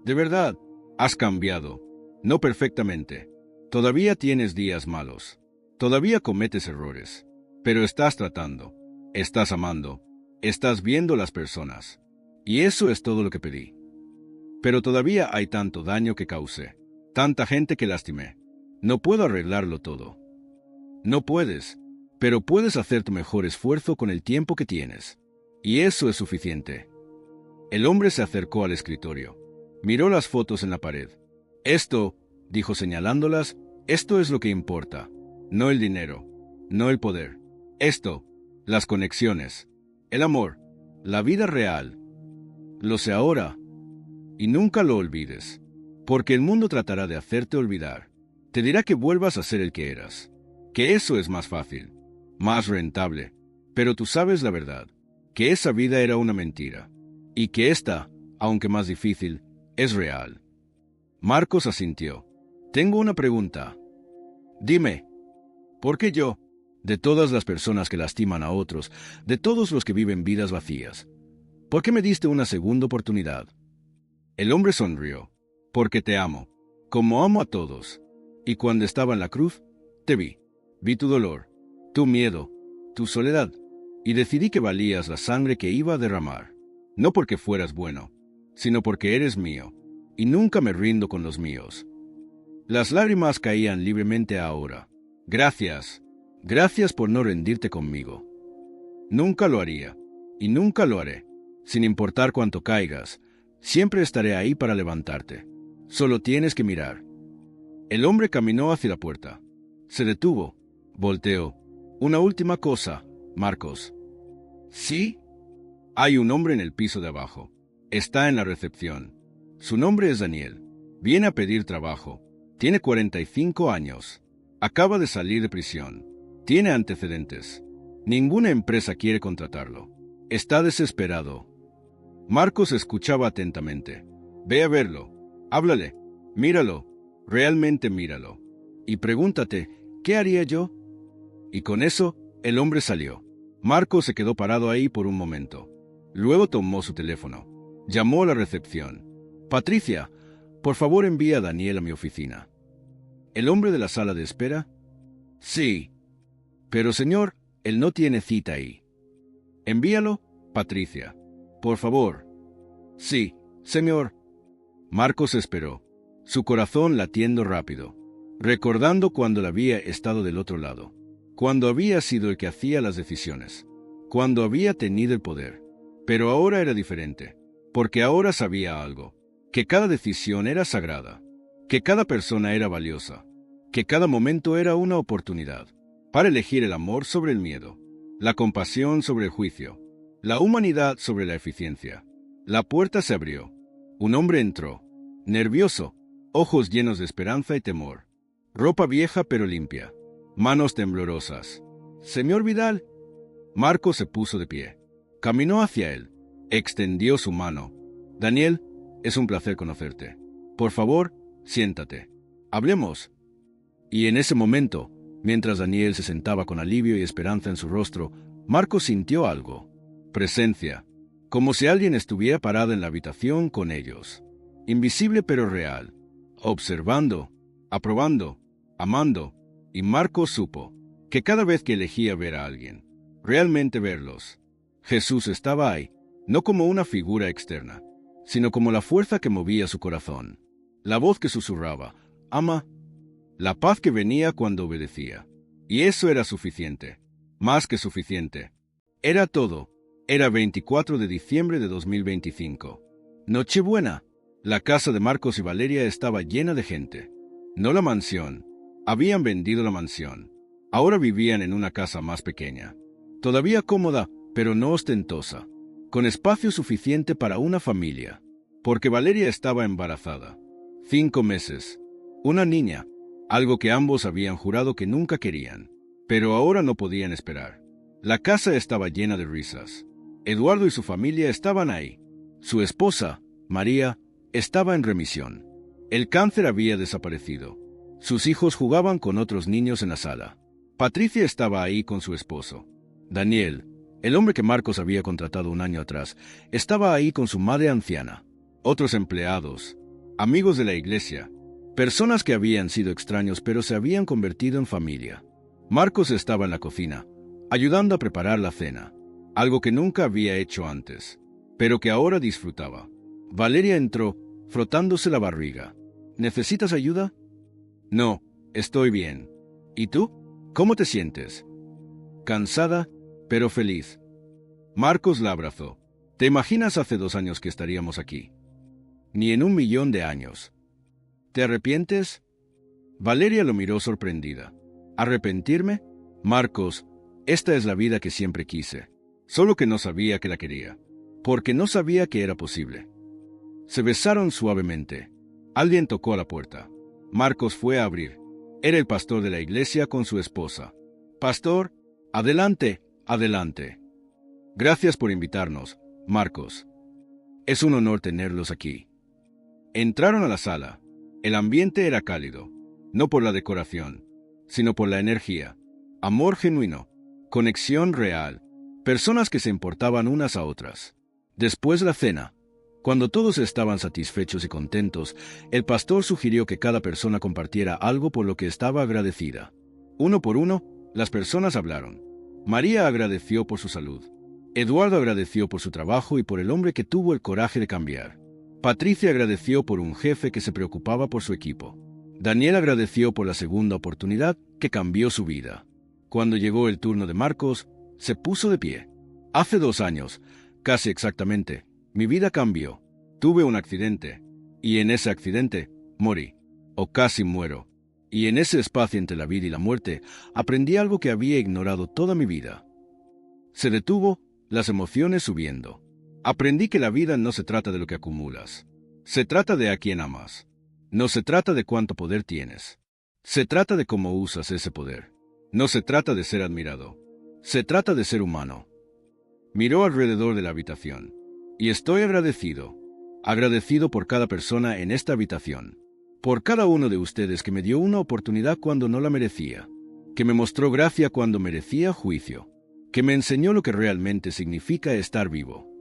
De verdad, has cambiado. No perfectamente. Todavía tienes días malos. Todavía cometes errores. Pero estás tratando. Estás amando. Estás viendo las personas. Y eso es todo lo que pedí. Pero todavía hay tanto daño que causé. Tanta gente que lastimé. No puedo arreglarlo todo. No puedes. Pero puedes hacer tu mejor esfuerzo con el tiempo que tienes. Y eso es suficiente. El hombre se acercó al escritorio. Miró las fotos en la pared. Esto, dijo señalándolas, esto es lo que importa. No el dinero. No el poder. Esto, las conexiones. El amor. La vida real. Lo sé ahora. Y nunca lo olvides. Porque el mundo tratará de hacerte olvidar. Te dirá que vuelvas a ser el que eras. Que eso es más fácil. Más rentable. Pero tú sabes la verdad. Que esa vida era una mentira. Y que esta, aunque más difícil, es real. Marcos asintió. Tengo una pregunta. Dime. ¿Por qué yo? De todas las personas que lastiman a otros, de todos los que viven vidas vacías, ¿por qué me diste una segunda oportunidad? El hombre sonrió. Porque te amo, como amo a todos. Y cuando estaba en la cruz, te vi. Vi tu dolor, tu miedo, tu soledad, y decidí que valías la sangre que iba a derramar. No porque fueras bueno, sino porque eres mío, y nunca me rindo con los míos. Las lágrimas caían libremente ahora. Gracias. Gracias por no rendirte conmigo. Nunca lo haría, y nunca lo haré. Sin importar cuánto caigas, siempre estaré ahí para levantarte. Solo tienes que mirar. El hombre caminó hacia la puerta. Se detuvo. Volteó. Una última cosa, Marcos. ¿Sí? Hay un hombre en el piso de abajo. Está en la recepción. Su nombre es Daniel. Viene a pedir trabajo. Tiene 45 años. Acaba de salir de prisión. Tiene antecedentes. Ninguna empresa quiere contratarlo. Está desesperado. Marcos escuchaba atentamente. Ve a verlo. Háblale. Míralo. Realmente míralo. Y pregúntate, ¿qué haría yo? Y con eso, el hombre salió. Marcos se quedó parado ahí por un momento. Luego tomó su teléfono. Llamó a la recepción. Patricia, por favor envía a Daniel a mi oficina. ¿El hombre de la sala de espera? Sí. Pero señor, él no tiene cita ahí. Envíalo, Patricia. Por favor. Sí, señor. Marcos esperó, su corazón latiendo rápido, recordando cuando él había estado del otro lado, cuando había sido el que hacía las decisiones, cuando había tenido el poder. Pero ahora era diferente, porque ahora sabía algo, que cada decisión era sagrada, que cada persona era valiosa, que cada momento era una oportunidad para elegir el amor sobre el miedo, la compasión sobre el juicio, la humanidad sobre la eficiencia. La puerta se abrió. Un hombre entró, nervioso, ojos llenos de esperanza y temor. ropa vieja pero limpia, manos temblorosas. «Señor Vidal». Marcos se puso de pie. Caminó hacia él. Extendió su mano. «Daniel, es un placer conocerte. Por favor, siéntate. Hablemos». Y en ese momento, mientras Daniel se sentaba con alivio y esperanza en su rostro, Marcos sintió algo. Presencia. Como si alguien estuviera parado en la habitación con ellos. Invisible pero real. Observando, aprobando, amando. Y Marcos supo que cada vez que elegía ver a alguien, realmente verlos, Jesús estaba ahí, no como una figura externa, sino como la fuerza que movía su corazón, la voz que susurraba, «Ama», la paz que venía cuando obedecía. Y eso era suficiente, más que suficiente. Era todo. Era 24 de diciembre de 2025. Nochebuena. La casa de Marcos y Valeria estaba llena de gente. No la mansión. Habían vendido la mansión. Ahora vivían en una casa más pequeña. Todavía cómoda, pero no ostentosa. Con espacio suficiente para una familia. Porque Valeria estaba embarazada. 5 meses. Una niña. Algo que ambos habían jurado que nunca querían. Pero ahora no podían esperar. La casa estaba llena de risas. Eduardo y su familia estaban ahí. Su esposa, María, estaba en remisión. El cáncer había desaparecido. Sus hijos jugaban con otros niños en la sala. Patricia estaba ahí con su esposo. Daniel, el hombre que Marcos había contratado un año atrás, estaba ahí con su madre anciana. Otros empleados, amigos de la iglesia, personas que habían sido extraños pero se habían convertido en familia. Marcos estaba en la cocina, ayudando a preparar la cena, algo que nunca había hecho antes, pero que ahora disfrutaba. Valeria entró, frotándose la barriga. ¿Necesitas ayuda? No, estoy bien. ¿Y tú? ¿Cómo te sientes? Cansada, pero feliz. Marcos la abrazó. ¿Te imaginas hace 2 años que estaríamos aquí? Ni en 1.000.000 de años. ¿Te arrepientes? Valeria lo miró sorprendida. ¿Arrepentirme? Marcos, esta es la vida que siempre quise. Solo que no sabía que la quería. Porque no sabía que era posible. Se besaron suavemente. Alguien tocó a la puerta. Marcos fue a abrir. Era el pastor de la iglesia con su esposa. «Pastor, adelante, adelante». «Gracias por invitarnos, Marcos. Es un honor tenerlos aquí». Entraron a la sala. El ambiente era cálido, no por la decoración, sino por la energía. Amor genuino, conexión real, personas que se importaban unas a otras. Después de la cena, cuando todos estaban satisfechos y contentos, el pastor sugirió que cada persona compartiera algo por lo que estaba agradecida. Uno por uno, las personas hablaron. María agradeció por su salud. Eduardo agradeció por su trabajo y por el hombre que tuvo el coraje de cambiar. Patricia agradeció por un jefe que se preocupaba por su equipo. Daniel agradeció por la segunda oportunidad que cambió su vida. Cuando llegó el turno de Marcos, se puso de pie. Hace 2 años, casi exactamente, mi vida cambió. Tuve un accidente, y en ese accidente morí, o casi muero. Y en ese espacio entre la vida y la muerte, aprendí algo que había ignorado toda mi vida. Se detuvo, las emociones subiendo. Aprendí que la vida no se trata de lo que acumulas. Se trata de a quién amas. No se trata de cuánto poder tienes. Se trata de cómo usas ese poder. No se trata de ser admirado. Se trata de ser humano. Miró alrededor de la habitación. Y estoy agradecido. Agradecido por cada persona en esta habitación. Por cada uno de ustedes que me dio una oportunidad cuando no la merecía. Que me mostró gracia cuando merecía juicio. Que me enseñó lo que realmente significa estar vivo.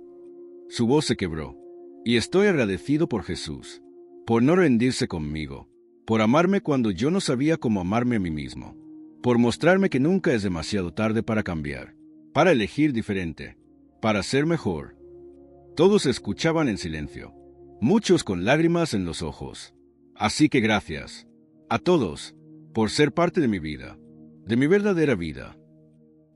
Su voz se quebró. Y estoy agradecido por Jesús. Por no rendirse conmigo. Por amarme cuando yo no sabía cómo amarme a mí mismo. Por mostrarme que nunca es demasiado tarde para cambiar. Para elegir diferente. Para ser mejor. Todos escuchaban en silencio. Muchos con lágrimas en los ojos. Así que gracias. A todos. Por ser parte de mi vida. De mi verdadera vida.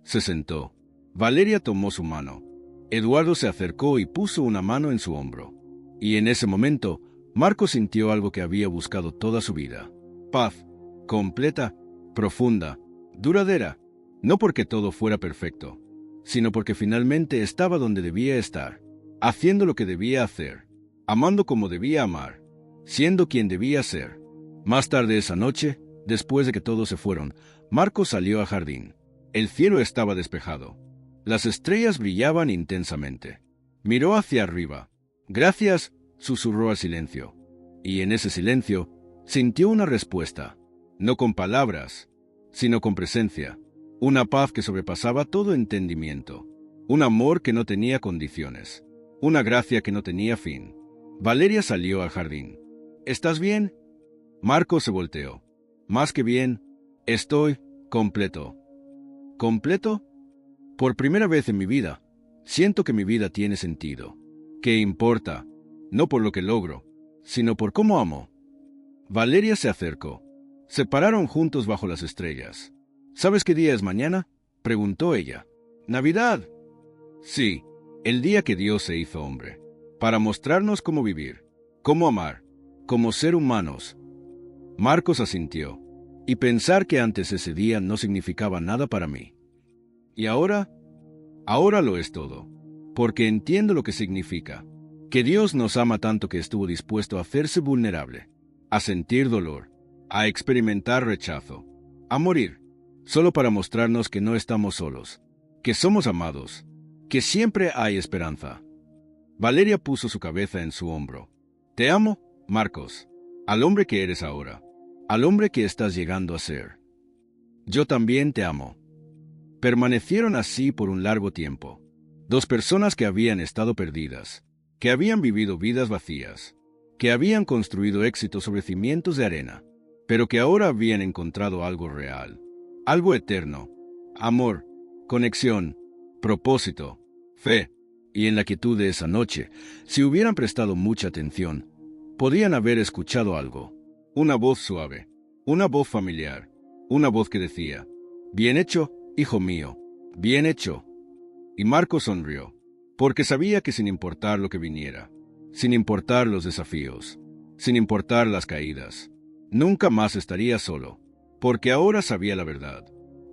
Se sentó. Valeria tomó su mano. Eduardo se acercó y puso una mano en su hombro. Y en ese momento, Marcos sintió algo que había buscado toda su vida. Paz. Completa. Profunda. Duradera. No porque todo fuera perfecto, sino porque finalmente estaba donde debía estar. Haciendo lo que debía hacer. Amando como debía amar. Siendo quien debía ser. Más tarde esa noche, Después de que todos se fueron, Marcos salió al jardín. El cielo estaba despejado. Las estrellas brillaban intensamente. Miró hacia arriba. Gracias, susurró al silencio. Y en ese silencio, sintió una respuesta. No con palabras, sino con presencia. Una paz que sobrepasaba todo entendimiento. Un amor que no tenía condiciones. Una gracia que no tenía fin. Valeria salió al jardín. ¿Estás bien? Marcos se volteó. Más que bien, estoy completo. ¿Completo? Por primera vez en mi vida, siento que mi vida tiene sentido. ¿Qué importa? No por lo que logro, sino por cómo amo. Valeria se acercó. Se pararon juntos bajo las estrellas. ¿Sabes qué día es mañana?, preguntó ella. ¿Navidad? Sí, el día que Dios se hizo hombre, para mostrarnos cómo vivir, cómo amar, cómo ser humanos. Marcos asintió, y pensar que antes ese día no significaba nada para mí. ¿Y ahora? Ahora lo es todo, porque entiendo lo que significa, que Dios nos ama tanto que estuvo dispuesto a hacerse vulnerable, a sentir dolor, a experimentar rechazo, a morir, solo para mostrarnos que no estamos solos, que somos amados, que siempre hay esperanza. Valeria puso su cabeza en su hombro. Te amo, Marcos, al hombre que eres ahora, al hombre que estás llegando a ser. Yo también te amo. Permanecieron así por un largo tiempo. Dos personas que habían estado perdidas, que habían vivido vidas vacías, que habían construido éxito sobre cimientos de arena, pero que ahora habían encontrado algo real, algo eterno, amor, conexión, propósito, fe. Y en la quietud de esa noche, si hubieran prestado mucha atención, podían haber escuchado algo. Una voz suave, una voz familiar, una voz que decía, «Bien hecho, hijo mío, bien hecho». Y Marcos sonrió, porque sabía que sin importar lo que viniera, sin importar los desafíos, sin importar las caídas, nunca más estaría solo, porque ahora sabía la verdad,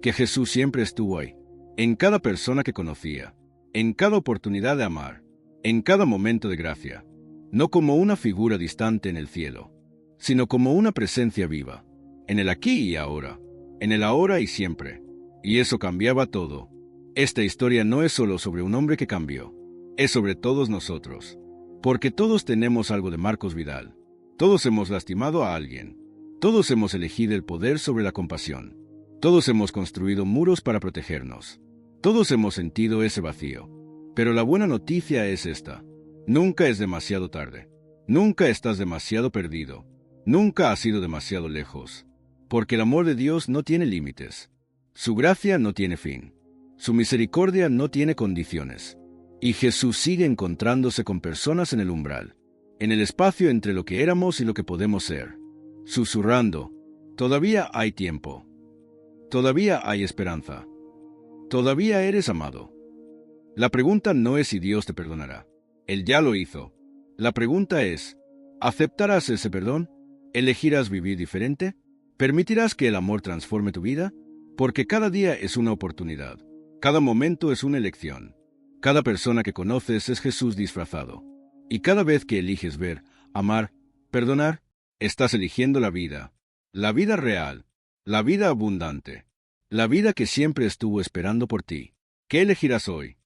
que Jesús siempre estuvo ahí, en cada persona que conocía, en cada oportunidad de amar, en cada momento de gracia, no como una figura distante en el cielo, sino como una presencia viva, en el aquí y ahora, en el ahora y siempre. Y eso cambiaba todo. Esta historia no es solo sobre un hombre que cambió, es sobre todos nosotros, porque todos tenemos algo de Marcos Vidal, todos hemos lastimado a alguien, todos hemos elegido el poder sobre la compasión, todos hemos construido muros para protegernos, todos hemos sentido ese vacío. Pero la buena noticia es esta: nunca es demasiado tarde, nunca estás demasiado perdido, nunca has ido demasiado lejos, porque el amor de Dios no tiene límites, su gracia no tiene fin, su misericordia no tiene condiciones, y Jesús sigue encontrándose con personas en el umbral, en el espacio entre lo que éramos y lo que podemos ser, susurrando, todavía hay tiempo, todavía hay esperanza, todavía eres amado. La pregunta no es si Dios te perdonará. Él ya lo hizo. La pregunta es, ¿aceptarás ese perdón? ¿Elegirás vivir diferente? ¿Permitirás que el amor transforme tu vida? Porque cada día es una oportunidad. Cada momento es una elección. Cada persona que conoces es Jesús disfrazado. Y cada vez que eliges ver, amar, perdonar, estás eligiendo la vida real, la vida abundante, la vida que siempre estuvo esperando por ti. ¿Qué elegirás hoy?